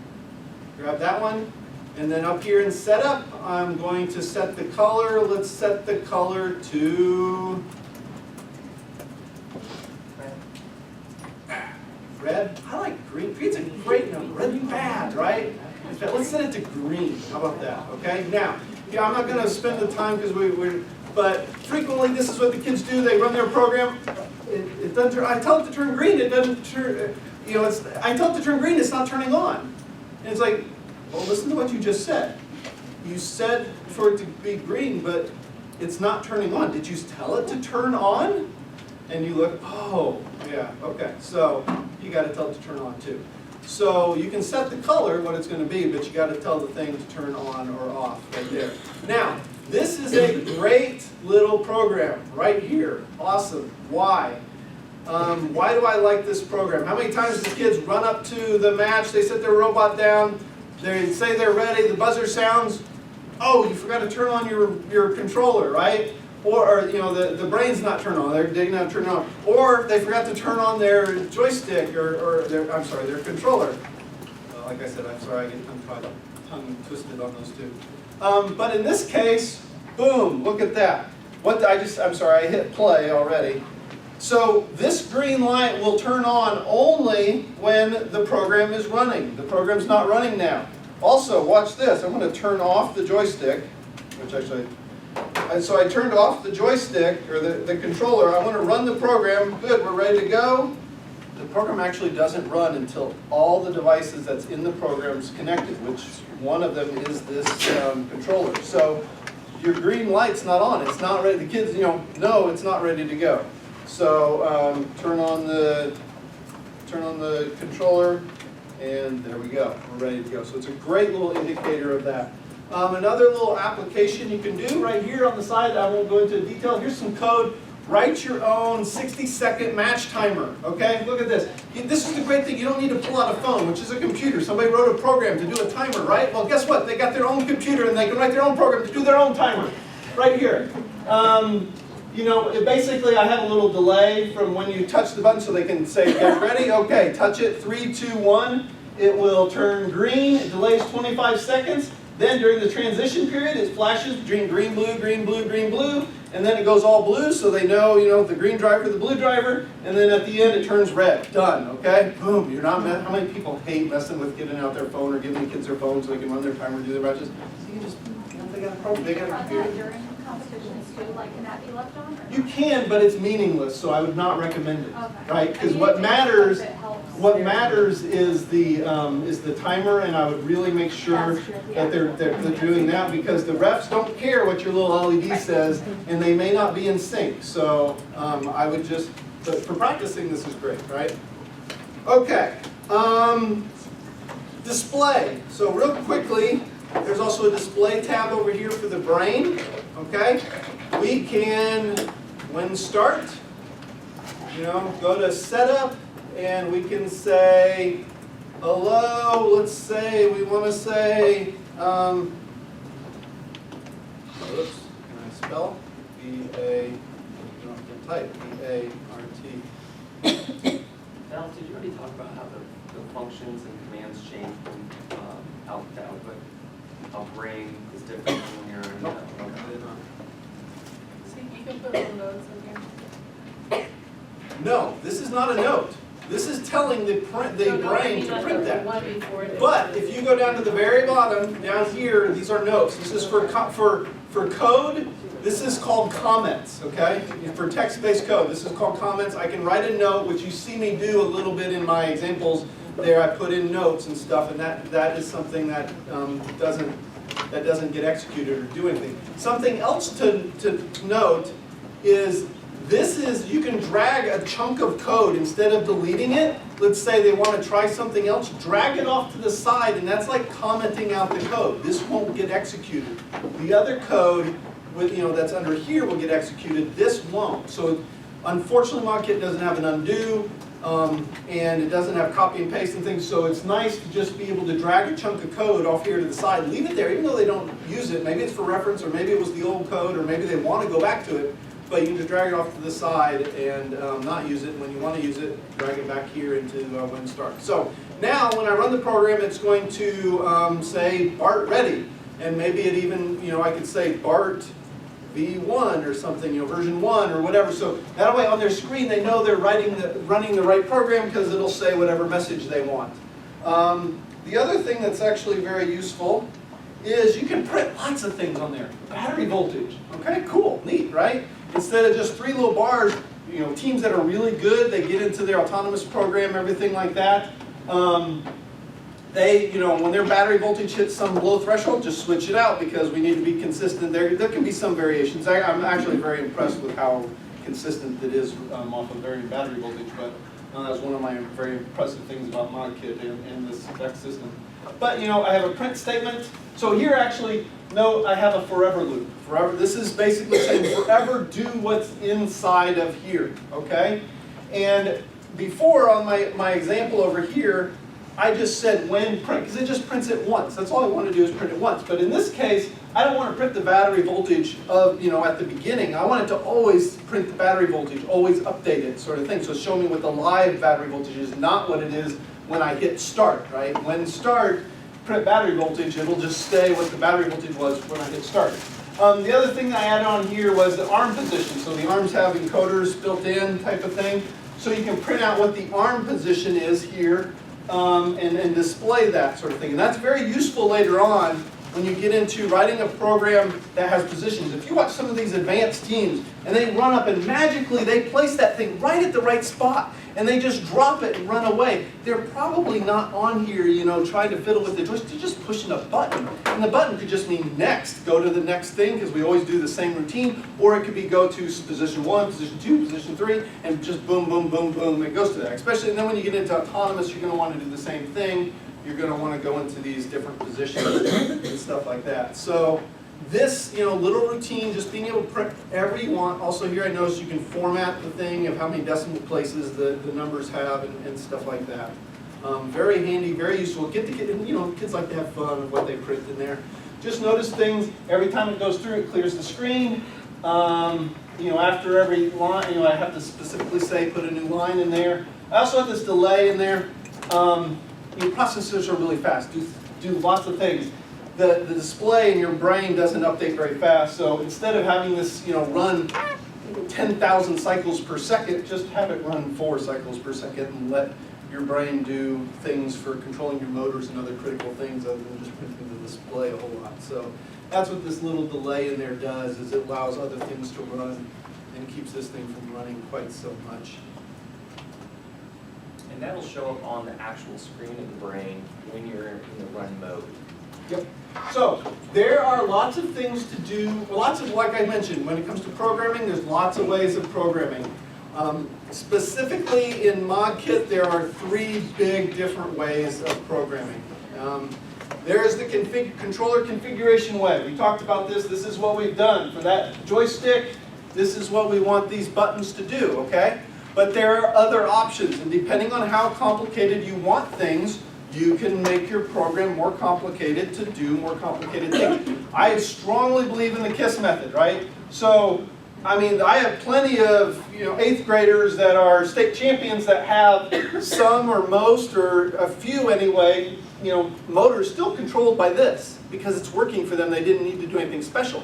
Grab that one. And then up here in setup, I'm going to set the color. Let's set the color to red. I like green. Green's a great number. Red's bad, right? Let's set it to green. How about that? Okay. Now, yeah, I'm not going to spend the time because but frequently this is what the kids do. They run their program. It doesn't turn. I tell it to turn green. It doesn't turn. You know, I tell it to turn green. It's not turning on. And it's like, well, listen to what you just said. You said for it to be green, but it's not turning on. Did you tell it to turn on? And you look, oh, yeah, okay. So you got to tell it to turn on too. So you can set the color, what it's going to be, but you got to tell the thing to turn on or off right there. Now, this is a great little program right here. Awesome. Why? Why do I like this program? How many times do kids run up to the match, they set their robot down, they say they're ready, the buzzer sounds, oh, you forgot to turn on your controller, right? Or you know, the brain's not turned on, they're not turn on. Or they forgot to turn on their joystick or their controller. Like I said, I'm sorry, I get tongue twisted on those two. But in this case, boom, look at that. I'm sorry, I hit play already. So this green light will turn on only when the program is running. The program's not running now. Also, watch this. I'm going to turn off the joystick, which actually, so I turned off the joystick, or the controller. I want to run the program. Good, we're ready to go. The program actually doesn't run until all the devices that's in the program is connected, which one of them is this controller. So your green light's not on. It's not ready. The kids, know it's not ready to go. So turn on the controller, and there we go. We're ready to go. So it's a great little indicator of that. Another little application you can do right here on the side, I won't go into detail. Here's some code. Write your own 60-second match timer. Okay, look at this. This is the great thing. You don't need to pull out a phone, which is a computer. Somebody wrote a program to do a timer, right? Well, guess what? They got their own computer, and they can write their own program to do their own timer right here. Basically I have a little delay from when you touch the button so they can say, get ready, okay, touch it, 3, 2, 1. It will turn green, it delays 25 seconds. Then during the transition period, it flashes between green, blue, green, blue, green, blue. And then it goes all blue so they know, the green driver, the blue driver. And then at the end it turns red, done, okay? Boom, how many people hate messing with giving out their phone or giving the kids their phone so they can run their timer, do their matches? So you just, they got a program, they got a computer. Competitions too, like, can that be left on? Or? You can, but it's meaningless, so I would not recommend it. Okay. Right? Because what matters is the timer, and I would really make sure that they're doing that, because the refs don't care what your little LED says, and they may not be in sync. So I would but for practicing, this is great, right? Okay. Display. So real quickly, there's also a display tab over here for the brain. Okay, we can, when start, go to setup, and we can say, hello, let's say, we want to say, oops, can I spell? B-A, you don't have to type, B-A-R-T. Val, did you already talk about how the functions and commands change from output to output? How brain is different when you're in Nope. So you can put little notes in here. No, this is not a note. This is telling the brain to print that. One before it. But if you go down to the very bottom, down here, these are notes. This is for code. This is called comments, okay? For text-based code, this is called comments. I can write a note, which you see me do a little bit in my examples there. I put in notes and stuff, and that is something that doesn't get executed or do anything. Something else to note is you can drag a chunk of code instead of deleting it. Let's say they want to try something else, drag it off to the side, and that's like commenting out the code. This won't get executed. The other code that's under here will get executed. This won't. So unfortunately, ModKit doesn't have an undo, and it doesn't have copy and paste and things. So it's nice to just be able to drag a chunk of code off here to the side, leave it there, even though they don't use it. Maybe it's for reference, or maybe it was the old code, or maybe they want to go back to it. but you can just drag it off to the side and not use it. When you want to use it, drag it back here into when start. So now when I run the program, it's going to say BART ready. And maybe it even, I could say BART V1 or something, version 1 or whatever. So that way on their screen they know they're running the right program because it'll say whatever message they want. The other thing that's actually very useful is you can print lots of things on there. Battery voltage. Okay, cool, neat, right? Instead of just 3 little bars, teams that are really good, they get into their autonomous program, everything like that. They, when their battery voltage hits some low threshold, just switch it out because we need to be consistent. There can be some variations. I'm actually very impressed with how consistent it is off of varying battery voltage, but that's one of my very impressive things about ModKit and this VEX system. But I have a print statement. So here actually, no, I have a forever loop. Forever. This is basically saying forever do what's inside of here. Okay? And before on my example over here, I just said when print, because it just prints it once. That's all I want to do is print it once. But in this case, I don't want to print the battery voltage of, at the beginning. I want it to always print the battery voltage, always update it, sort of thing. So show me what the live battery voltage is, not what it is when I hit start, right? When start, print battery voltage, it'll just stay what the battery voltage was when I hit start. The other thing that I added on here was the arm position. So the arms have encoders built in type of thing. So you can print out what the arm position is here. And display that sort of thing. And that's very useful later on when you get into writing a program that has positions. If you watch some of these advanced teams and they run up and magically they place that thing right at the right spot and they just drop it and run away, they're probably not on here, trying to fiddle with the joystick. They're just pushing a button. And the button could just mean next, go to the next thing, because we always do the same routine, or it could be go to position 1, position 2, position 3, and just boom, boom, boom, boom, it goes to that. Especially, and then when you get into autonomous, you're going to want to do the same thing. You're going to want to go into these different positions and stuff like that. So this, little routine, just being able to print whatever you want. Also here I noticed you can format the thing of how many decimal places the numbers have and stuff like that. Very handy, very useful. Get the kid, kids like to have fun with what they print in there. Just notice things, every time it goes through, it clears the screen. After every line, I have to specifically say put a new line in there. I also have this delay in there. Processors are really fast, do lots of things. The display in your brain doesn't update very fast, so instead of having this run 10,000 cycles per second, just have it run 4 cycles per second and let your brain do things for controlling your motors and other critical things other than just printing the display a whole lot. So that's what this little delay in there does, is it allows other things to run and keeps this thing from running quite so much. And that'll show up on the actual screen of the brain when you're in the run mode. Yep. So there are lots of things to do, like I mentioned, when it comes to programming, there's lots of ways of programming. Specifically in ModKit, there are 3 big different ways of programming. There's the controller configuration way. We talked about this. This is what we've done. For that joystick, this is what we want these buttons to do, okay? But there are other options, and depending on how complicated you want things, you can make your program more complicated to do more complicated things. I strongly believe in the KISS method, right? So, I have plenty of 8th graders that are state champions that have some or most or a few anyway, motors still controlled by this because it's working for them. They didn't need to do anything special.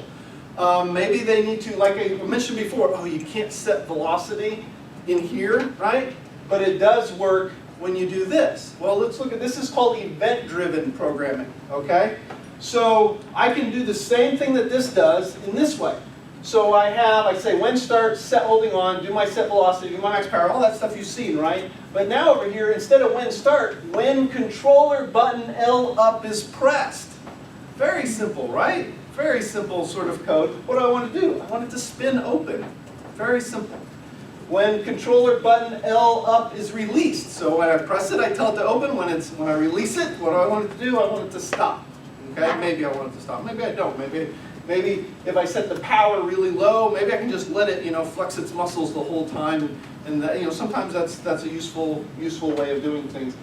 Maybe they need to, like I mentioned before, you can't set velocity in here, right? But it does work when you do this. Well, let's look at this. Is called event-driven programming, okay? So I can do the same thing that this does in this way. So I say when start, set holding on, do my set velocity, do my max power, all that stuff you've seen, right? But now over here, instead of when start, when controller button L up is pressed. Very simple, right? Very simple sort of code. What do I want to do? I want it to spin open. Very simple. When controller button L up is released. So when I press it, I tell it to open. When I release it, what do I want it to do? I want it to stop. Okay? Maybe I want it to stop. Maybe I don't. Maybe if I set the power really low, maybe I can just let it, flex its muscles the whole time. And that, sometimes that's a useful way of doing things.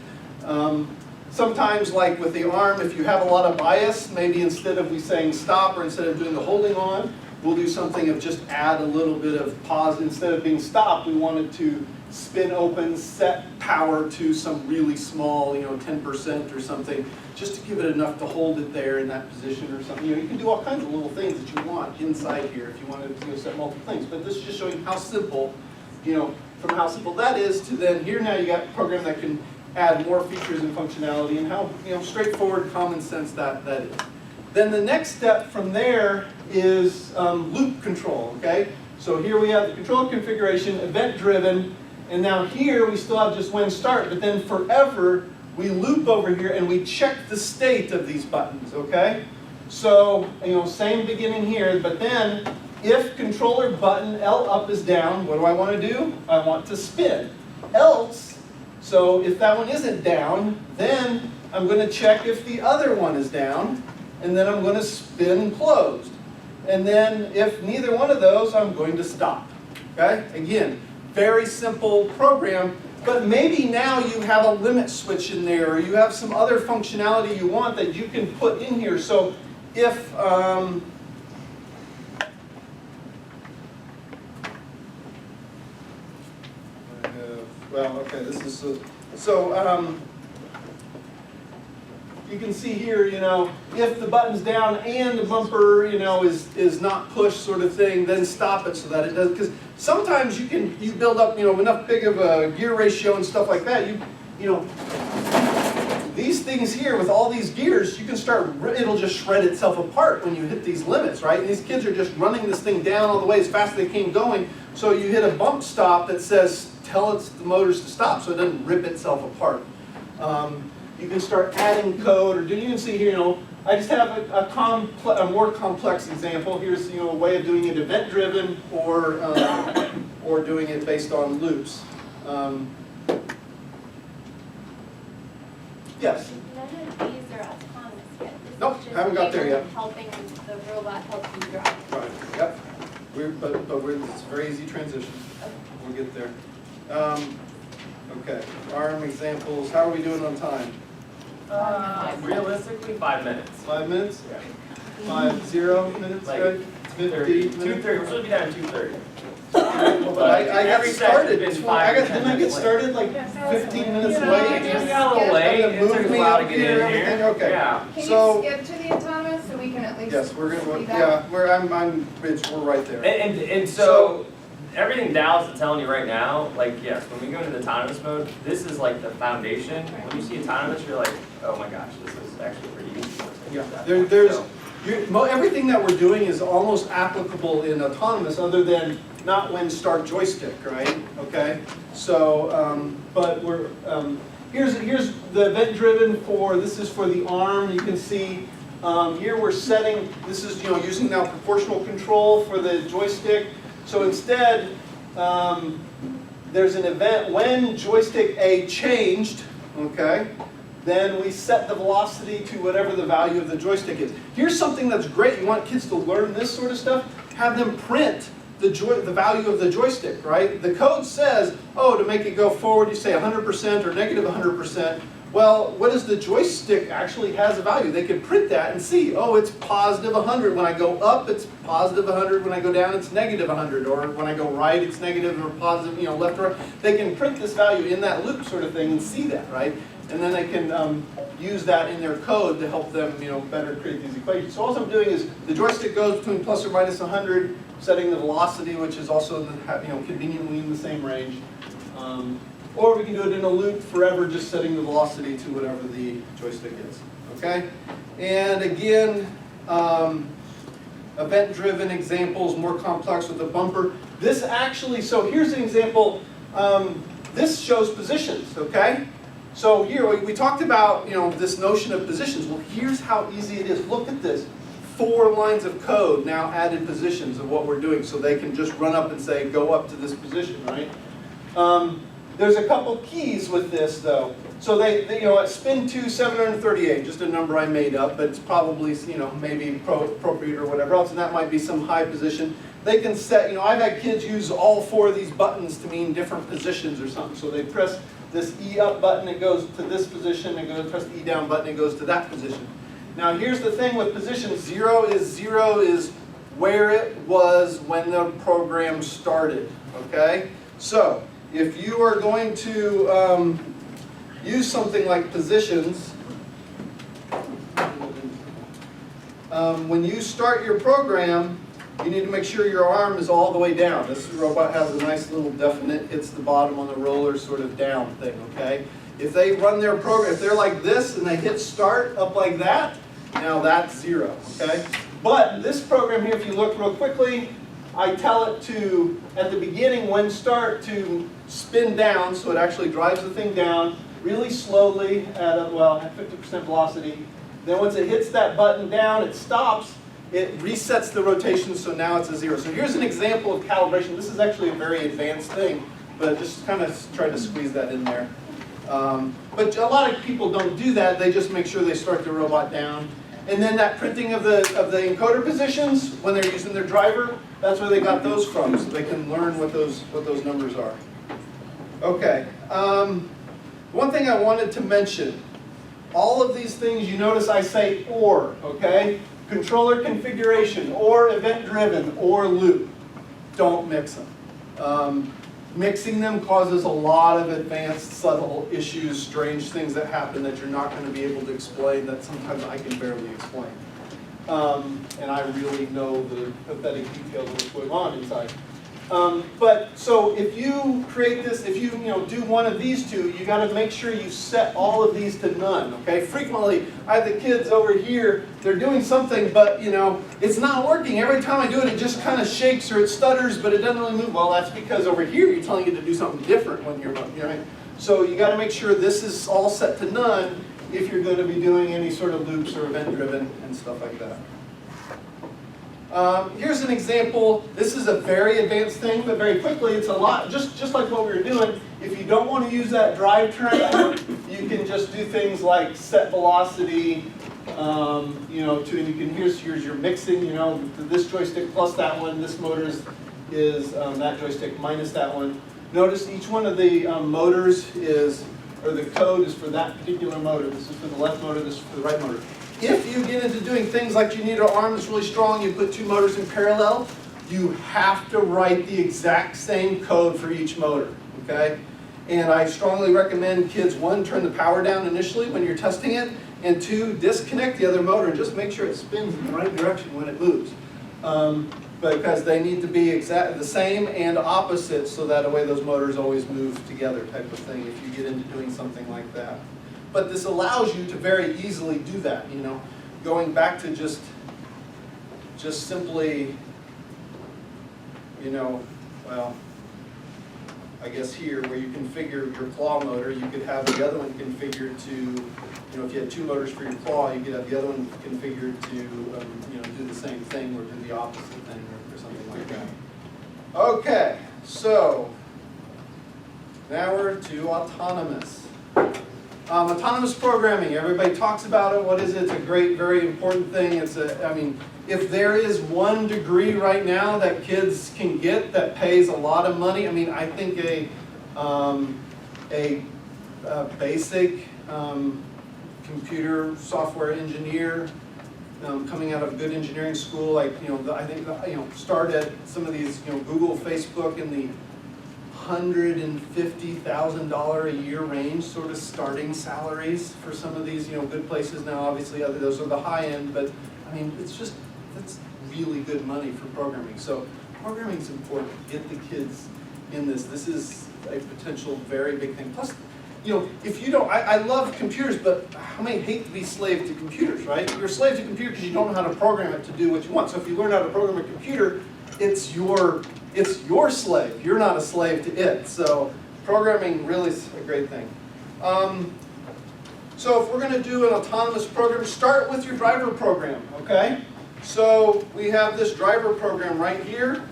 Sometimes, like with the arm, if you have a lot of bias, maybe instead of we saying stop or instead of doing the holding on, we'll do something of just add a little bit of pause. Instead of being stopped, we wanted to spin open, set power to some really small, 10% or something, just to give it enough to hold it there in that position or something. You can do all kinds of little things that you want inside here if you wanted to set multiple things. But this is just showing how simple, from how simple that is to then here now you got a program that can add more features and functionality and how straightforward, common sense that is. Then the next step from there is loop control, okay? So here we have the control configuration, event-driven, and now here we still have just when start, but then forever we loop over here and we check the state of these buttons, okay? So, same beginning here, but then if controller button L up is down, what do I want to do? I want to spin. Else, so if that one isn't down, then I'm going to check if the other one is down, and then I'm going to spin closed. And then if neither one of those, I'm going to stop. Okay? Again, very simple program, but maybe now you have a limit switch in there, or you have some other functionality you want that you can put in here. So if this is you can see here, if the button's down and the bumper, is not pushed sort of thing, then stop it so that it does, because sometimes you build up, enough big of a gear ratio and stuff like that, these things here with all these gears, you can it'll just shred itself apart when you hit these limits, right? And these kids are just running this thing down all the way as fast as they came going, so you hit a bump stop that says, tell the motors to stop so it doesn't rip itself apart. You can start adding code, or you can see here, I just have a more complex example. Here's a way of doing it event-driven or doing it based on loops. Yes? None of these are autonomous yet. This Nope, is just haven't got there yet. Helping the robot help you drive. Right. Yep. It's a very easy transition. We'll get there. Okay. ARM examples. How are we doing on time? Realistically, 5 minutes. 5 minutes? Yeah. 50 minutes, Like right? 2:30. 2:30. We're supposed to be done at 2:30. But I got every started. session's been 5 or 10 Didn't I get minutes late. started like 15 minutes Yeah, late? you just got a little late. It took us a while to get in here. Okay. Yeah. Can So- you skip to the autonomous so we can at least Yes, we're see gonna. that? Yeah, we're right there. And so everything Dallas is telling you right now, like yes, when we go into the autonomous mode, this is like the foundation. When you see autonomous, you're like, oh my gosh, this is actually pretty easy. Yeah, everything that we're doing is almost applicable in autonomous, other than not when start joystick, right? Okay. So, but we're here's the event-driven for this is for the ARM. You can see here we're setting. This is using now proportional control for the joystick. So instead, there's an event when joystick A changed, okay, then we set the velocity to whatever the value of the joystick is. Here's something that's great. You want kids to learn this sort of stuff? Have them print the value of the joystick, right? The code says, oh, to make it go forward, you say 100% or negative 100%. Well, what is the joystick actually has a value? They can print that and see, oh, it's positive 100. When I go up, it's positive 100. When I go down, it's negative 100. Or when I go right, it's negative or positive, left or right. They can print this value in that loop sort of thing and see that, right? And then they can use that in their code to help them, better create these equations. So all I'm doing is the joystick goes between plus or minus 100, setting the velocity, which is also conveniently in the same range. Or we can do it in a loop forever, just setting the velocity to whatever the joystick is. Okay? And again, event-driven examples, more complex with the bumper. This actually, so here's an example. This shows positions, okay? So here, we talked about, this notion of positions. Well, here's how easy it is. Look at this. 4 lines of code now added positions of what we're doing. So they can just run up and say, go up to this position, right? There's a couple keys with this, though. So they at spin 2, 738, just a number I made up, but it's probably, maybe appropriate or whatever else, and that might be some high position. They can set, I've had kids use all 4 of these buttons to mean different positions or something. So they press this E up button, it goes to this position, and press the E down button, it goes to that position. Now here's the thing with position, 0 is where it was when the program started, okay? So, if you are going to use something like positions, when you start your program, you need to make sure your arm is all the way down. This robot has a nice little definite, hits the bottom on the roller sort of down thing, okay? If they run their program, if they're like this and they hit start up like that, now that's 0, okay? But this program here, if you look real quickly, I tell it to, at the beginning, when start, to spin down, so it actually drives the thing down really slowly at, at 50% velocity. Then once it hits that button down, it stops. It resets the rotation, so now it's a 0. So here's an example of calibration. This is actually a very advanced thing, but just kind of try to squeeze that in there. But a lot of people don't do that. They just make sure they start the robot down. And then that printing of the encoder positions, when they're using their driver, that's where they got those from, so they can learn what those numbers are. Okay. One thing I wanted to mention, all of these things, you notice I say or, okay? Controller configuration, or event-driven, or loop. Don't mix them. Mixing them causes a lot of advanced, subtle issues, strange things that happen that you're not going to be able to explain, that sometimes I can barely explain. And I really know the pathetic details of what's going on inside. But so if you create this, if you do one of these two, you got to make sure you set all of these to none. Okay. Frequently, I have the kids over here. They're doing something, but it's not working. Every time I do it, it just kind of shakes or it stutters, but it doesn't really move. Well, that's because over here you're telling it to do something different when you're not. Right? So you got to make sure this is all set to none if you're going to be doing any sort of loops or event-driven and stuff like that. Here's an example. This is a very advanced thing, but very quickly, it's a lot, just like what we were doing. If you don't want to use that drivetrain, you can just do things like set velocity, and you can, here's your mixing, this joystick plus that one, this motor is that joystick minus that one. Notice each one of the motors or the code is for that particular motor. This is for the left motor, this is for the right motor. If you get into doing things like you need an arm that's really strong, you put two motors in parallel, you have to write the exact same code for each motor, okay? And I strongly recommend kids, 1, turn the power down initially when you're testing it, and 2, disconnect the other motor and just make sure it spins in the right direction when it moves. Because they need to be the same and opposite, so that way those motors always move together type of thing if you get into doing something like that. But this allows you to very easily do that, going back to just simply, I guess here where you configure your claw motor, you could have the other one configured to, if you had 2 motors for your claw, you could have the other one configured to, do the same thing or do the opposite thing or something like that. Okay, so now we're to autonomous. Autonomous programming, everybody talks about it. What is it? It's a great, very important thing. If there is one degree right now that kids can get that pays a lot of money, I think a basic computer software engineer coming out of a good engineering school, I think start at some of these, Google, Facebook, and the $150,000 a year range, sort of starting salaries for some of these, good places. Now, obviously, those are the high end, but that's really good money for programming. So, programming is important. Get the kids in this. This is a potential very big thing. Plus, if you don't, I love computers, but how many hate to be slave to computers, right? You're a slave to a computer because you don't know how to program it to do what you want. So, if you learn how to program a computer, it's your slave. You're not a slave to it. So programming really is a great thing. So if we're going to do an autonomous program, start with your driver program, okay? So we have this driver program right here.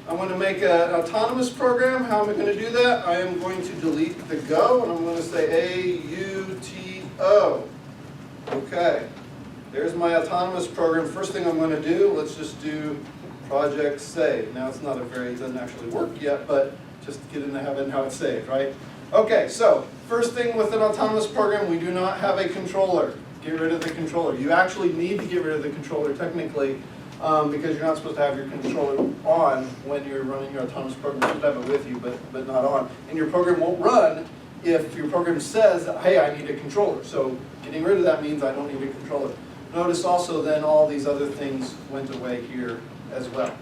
I want to make an autonomous program. How am I going to do that? I am going to delete the go, and I'm going to say A-U-T-O. Okay. There's my autonomous program. First thing I'm going to do, let's just do project save. Now it doesn't actually work yet, but just get in the habit and how it's saved, right? Okay, so first thing with an autonomous program, we do not have a controller. Get rid of the controller. You actually need to get rid of the controller technically because you're not supposed to have your controller on when you're running your autonomous program. You're supposed to have it with you, but not on. And your program won't run if your program says, hey, I need a controller. So getting rid of that means I don't need a controller. Notice also then all these other things went away here as well.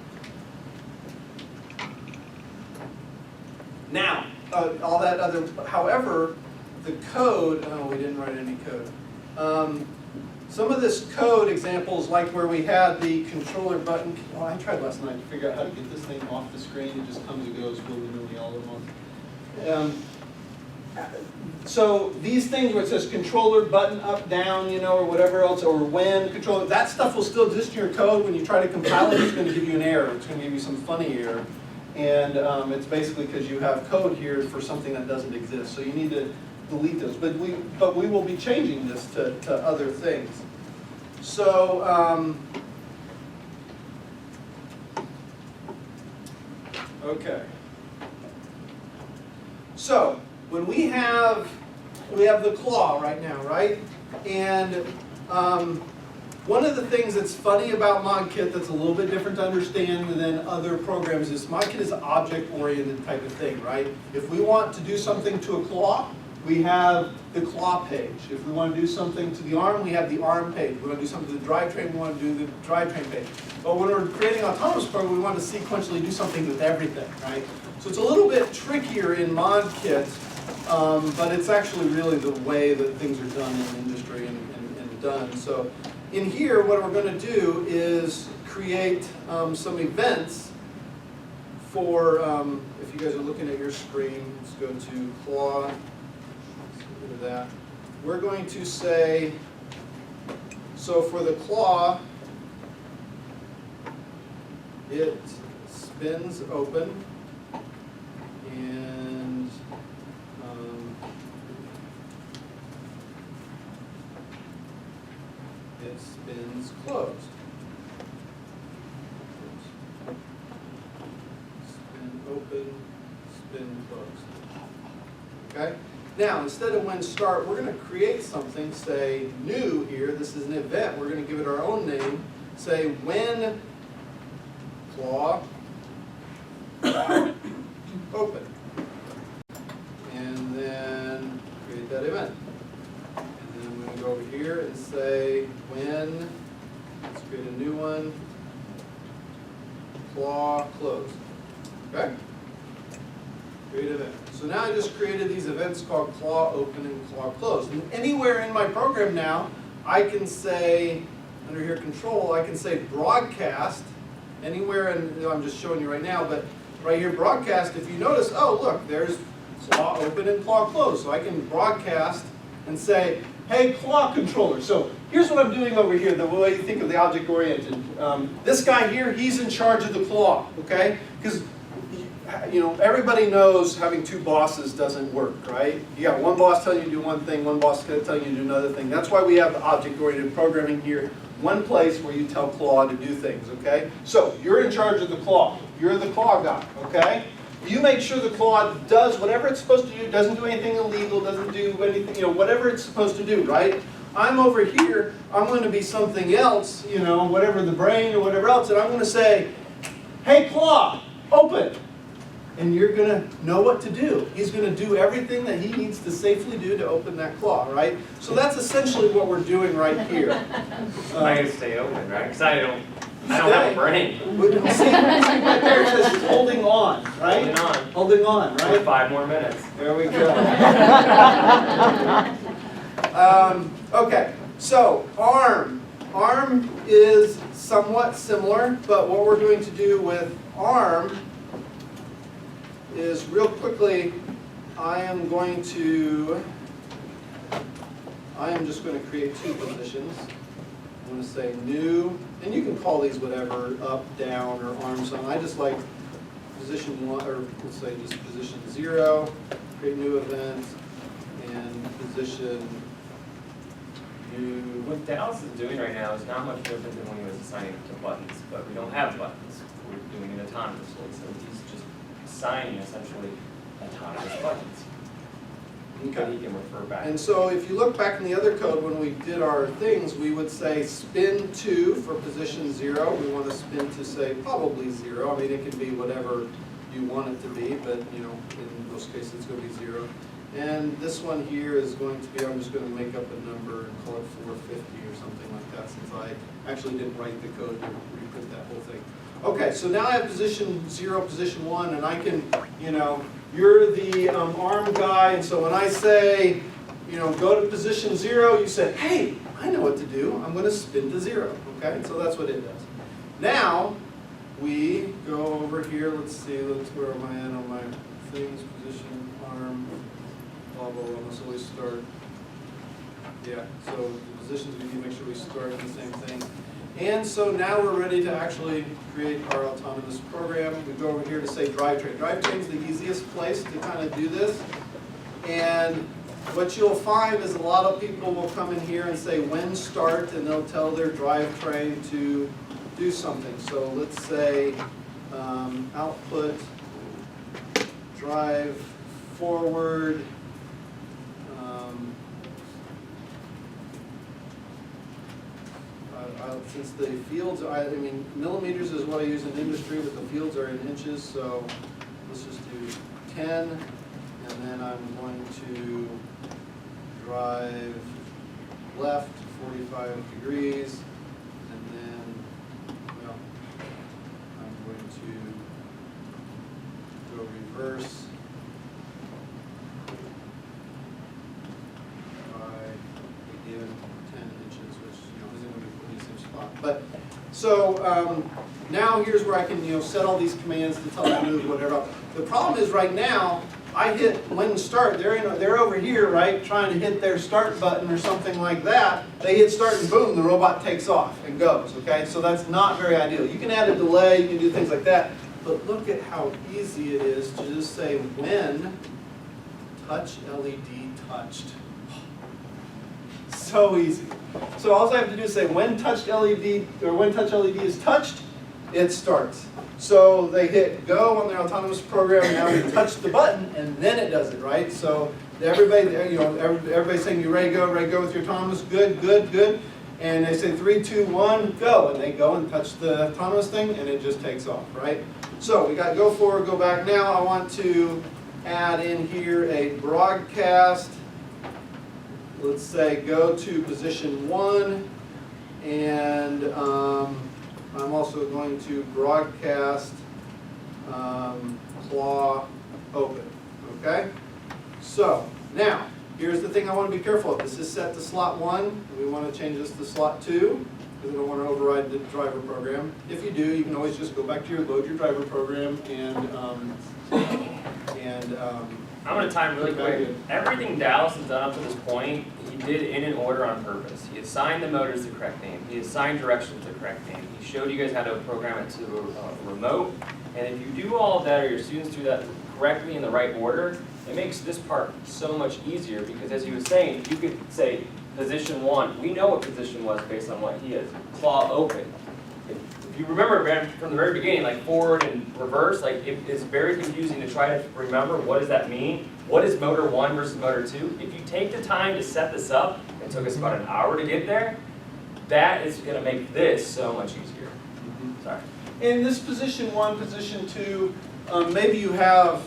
Now, all that other, however, the code, oh, we didn't write any code. Some of this code examples, like where we had the controller button, oh, I tried last night to figure out how to get this thing off the screen. It just comes and goes willy-nilly all at once. So these things where it says controller button up, down, you know, or whatever else, or when controller, that stuff will still exist in your code. When you try to compile it, it's going to give you an error. It's going to give you some funny error. And it's basically because you have code here for something that doesn't exist. So you need to delete those. But we will be changing this to other things. So, okay. So, when we have the claw right now, right? And one of the things that's funny about ModKit that's a little bit different to understand than other programs is ModKit is an object-oriented type of thing, right? If we want to do something to a claw, we have the claw page. If we want to do something to the arm, we have the arm page. If we want to do something to the drivetrain, we want to do the drivetrain page. But when we're creating an autonomous program, we want to sequentially do something with everything, right? So it's a little bit trickier in ModKit, but it's actually really the way that things are done in the industry and done. So in here, what we're going to do is create some events for, if you guys are looking at your screen, let's go to claw, let's get rid of that. We're going to say, so for the claw, it spins open, and it spins closed. Spin open, spin closed. Okay? Now, instead of when start, we're going to create something, say new here. This is an event. We're going to give it our own name. Say when claw open. And then create that event. And then we're going to go over here and say when, let's create a new one, claw closed. Okay? Create event. So now I just created these events called claw open and claw closed. And anywhere in my program now, I can say, under here control, I can say broadcast. Anywhere, and I'm just showing you right now, but right here broadcast, if you notice, oh look, there's claw open and claw closed. So I can broadcast and say, hey claw controller. So here's what I'm doing over here, the way you think of the object oriented. This guy here, he's in charge of the claw, okay? Because you know, everybody knows having two bosses doesn't work, right? You got one boss telling you to do one thing, one boss telling you to do another thing. That's why we have the object-oriented programming here. One place where you tell claw to do things, okay? So, you're in charge of the claw. You're the claw guy, okay? You make sure the claw does whatever it's supposed to do, doesn't do anything illegal, doesn't do anything, you know, whatever it's supposed to do, right? I'm over here, I'm going to be something else, you know, whatever the brain or whatever else, and I'm going to say, hey claw, open. And you're going to know what to do. He's going to do everything that he needs to safely do to open that claw, right? So that's essentially what we're doing right here. I can stay open, right? Because I don't have a brain. See right there it says holding on, right? Holding on. Holding on, right? For 5 more minutes. There we go. Okay, so ARM. ARM is somewhat similar, but what we're going to do with ARM is real quickly, I am just going to create two positions. I'm going to say new, and you can call these whatever, up, down, or arms on. I just like position 1, or let's say just position 0, create new event, and position new. What Dallas is doing right now is not much different than when he was assigning to buttons, but we don't have buttons. We're doing it autonomously, so he's just assigning essentially autonomous buttons. that he can refer back. And so if you look back in the other code, when we did our things, we would say spin to for position 0. We want to spin to say probably 0. I mean, it can be whatever you want it to be, but you know, in most cases it's going to be 0. And this one here is going to be, I'm just going to make up a number and call it 450 or something like that, since I actually didn't write the code to reprint that whole thing. Okay, so now I have position 0, position 1, and I can, you know, you're the arm guy, and so when I say, you know, go to position 0, you say, hey, I know what to do. I'm going to spin to 0. Okay, so that's what it does. Now we go over here. Let's see. Where am I at on my things? Position, arm, blah blah blah. Let's always start. Yeah. So the positions we need to make sure we start in the same thing. And so now we're ready to actually create our autonomous program. We go over here to say drivetrain. Drivetrain is the easiest place to kind of do this. And what you'll find is a lot of people will come in here and say when start, and they'll tell their drivetrain to do something. So let's say output drive forward. Since the fields, I mean, millimeters is what I use in industry, but the fields are in inches, so let's just do 10, and then I'm going to drive left 45 degrees, and then, well, I'm going to go reverse by, again, 10 inches, which, you know, isn't going to be in the same spot. But, so, now here's where I can, you know, set all these commands to tell it to move, whatever. The problem is right now, I hit when start, they're over here, right, trying to hit their start button or something like that. They hit start and boom, the robot takes off and goes, okay? So that's not very ideal. You can add a delay, you can do things like that, but look at how easy it is to just say when touch LED touched. So easy. So all I have to do is say when touch LED, or when touch LED is touched, it starts. So they hit go on their autonomous program, and now they touch the button, and then it does it, right? So everybody, you know, everybody's saying you ready to go with your autonomous, good, good, good. And they say 3, 2, 1, go, and they go and touch the autonomous thing, and it just takes off, right? So we got go forward, go back. Now I want to add in here a broadcast. Let's say go to position 1, and I'm also going to broadcast claw open, okay? So, now, here's the thing I want to be careful of. This is set to slot 1, and we want to change this to slot 2, because I don't want to override the driver program. If you do, you can always just go back to load your driver program, and I'm going to time really quick. Everything Dallas has done up to this point, he did in an order on purpose. He assigned the motors the correct name. He assigned directions the correct name. He showed you guys how to program it to a remote. And if you do all of that, or your students do that correctly in the right order, it makes this part so much easier, because as he was saying, you could say position 1. We know what position was based on what he is. Claw open. If you remember from the very beginning, like forward and reverse, like it's very confusing to try to remember what does that mean. What is motor 1 versus motor 2? If you take the time to set this up, it took us about an hour to get there, that is going to make this so much easier. Sorry. in this position 1, position 2, maybe you have,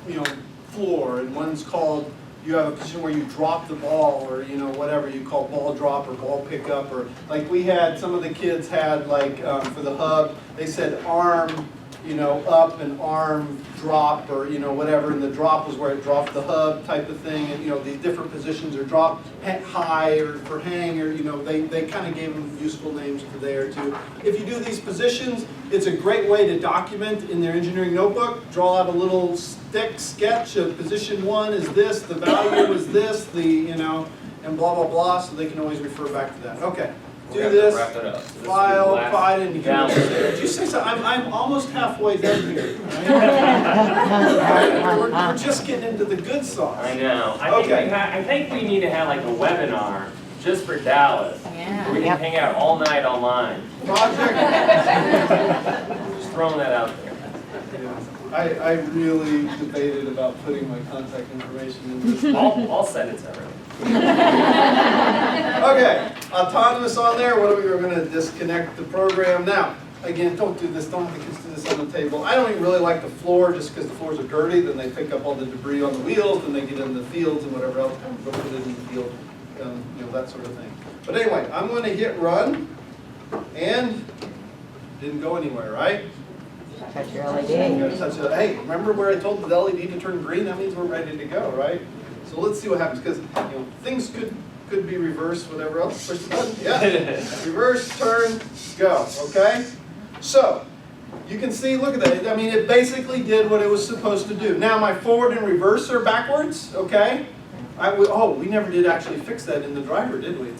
you know, floor, and one's called, you have a position where you drop the ball, or, you know, whatever you call ball drop or ball pickup, or like we had, some of the kids had, like, for the hub, they said arm, you know, up and arm drop, or, you know, whatever, and the drop was where it dropped the hub type of thing, and, you know, these different positions are drop high, or for hang, or, you know, they kind of gave them useful names for there too. If you do these positions, it's a great way to document in their engineering notebook, draw out a little stick sketch of position 1 is this, the value is this, the, you know, and blah, blah, blah, so they can always refer back to that. Okay. Do this, wrap it up. So this file, is the file into down. here. Did you say so? I'm almost halfway done here. Right? We're just getting into the good sauce. I know. Okay. I think we need to have like a webinar just for Dallas. Yeah. Where we can hang out all night online. Project. Just throwing that out there. I really debated about putting my contact information in this. I'll send it to everyone. Okay, autonomous on there. What are we? We're going to disconnect the program. Now, again, don't do this. Don't have the kids do this on the table. I don't even really like the floor just because the floors are dirty. Then they pick up all the debris on the wheels, and they get in the fields and whatever else. Go put it in the field, you know, that sort of thing. But anyway, I'm going to hit run, and didn't go anywhere, right? Touch your I'm LED. gonna touch it. Hey, remember where I told the LED to turn green? That means we're ready to go, right? So let's see what happens, because you know things could be reversed, whatever else. Push the button. Yeah. Reverse, turn, go. Okay. So you can see. Look at that. I mean, it basically did what it was supposed to do. Now my forward and reverse are backwards. Okay. We never did actually fix that in the driver, did we?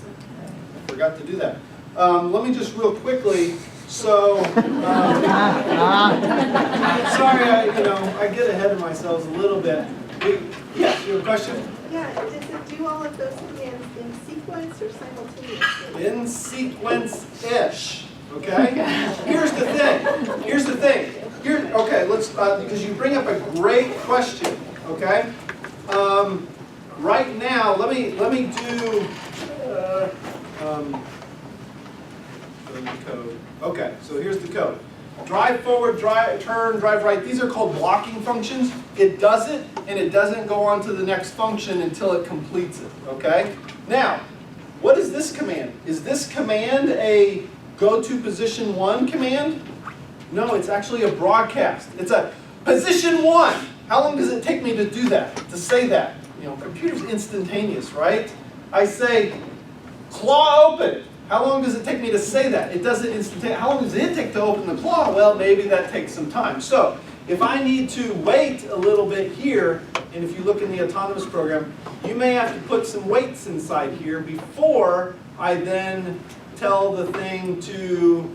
Forgot to do that. Let me just real quickly. So, sorry, I get ahead of myself a little bit. Yeah, you have a question? Yeah, does it do all of those commands in sequence or simultaneously? In sequence-ish, okay? Here's the thing. Okay, let's, because you bring up a great question, okay? Right now, let me do, the code. Okay, so here's the code. Drive forward, turn, drive right. These are called blocking functions. It does it, and it doesn't go on to the next function until it completes it, okay? Now, what is this command? Is this command a go to position 1 command? No, it's actually a broadcast. It's a position 1. How long does it take me to do that, to say that? You know, computer's instantaneous, right? I say, claw open. How long does it take me to say that? It does it instantaneously. How long does it take to open the claw? Well, maybe that takes some time. So, if I need to wait a little bit here, and if you look in the autonomous program, you may have to put some weights inside here before I then tell the thing to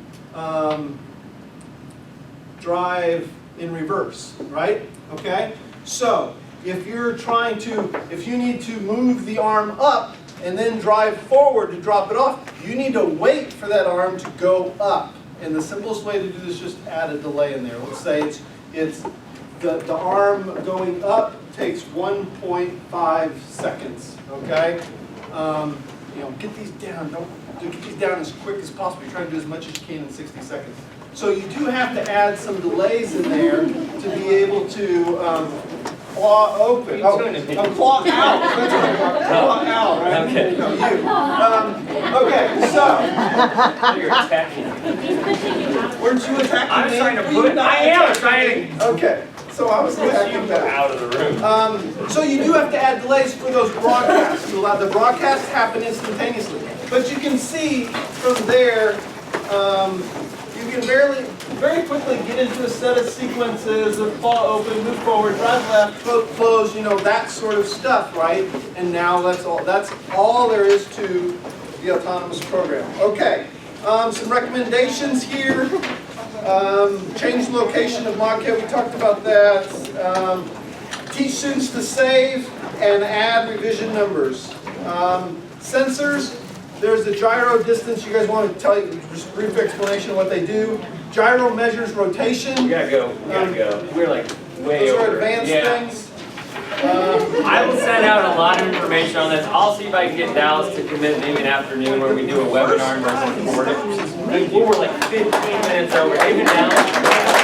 drive in reverse, right? Okay? So, if you need to move the arm up and then drive forward to drop it off, you need to wait for that arm to go up. And the simplest way to do this is just add a delay in there. Let's say it's the arm going up takes 1.5 seconds, okay? Get these down. Get these down as quick as possible. You're trying to do as much as you can in 60 seconds. So you do have to add some delays in there to be able to claw open. Claw out. That's what I want. Claw out, right? Okay. No, you. Okay, so. You're attacking me. Weren't you attacking me? I am trying to. Okay, so I was attacking back. Out of the room. So you do have to add delays for those broadcasts. You allow the broadcasts to happen instantaneously. But you can see from there, you can very quickly get into a set of sequences of claw open, move forward, drive left, close, that sort of stuff, right? And now that's all there is to the autonomous program. Okay, some recommendations here. Change location of ModKit, we talked about that. Teach students to save and add revision numbers. Sensors. There's the gyro distance. You guys want to tell you just brief explanation of what they do. Gyro measures rotation. We gotta go. We're like way Those over. are advanced things. I will send out a lot of information on this. I'll see if I can get Dallas to commit maybe an afternoon where we do a webinar and record it. We're like 15 minutes over. Even Dallas.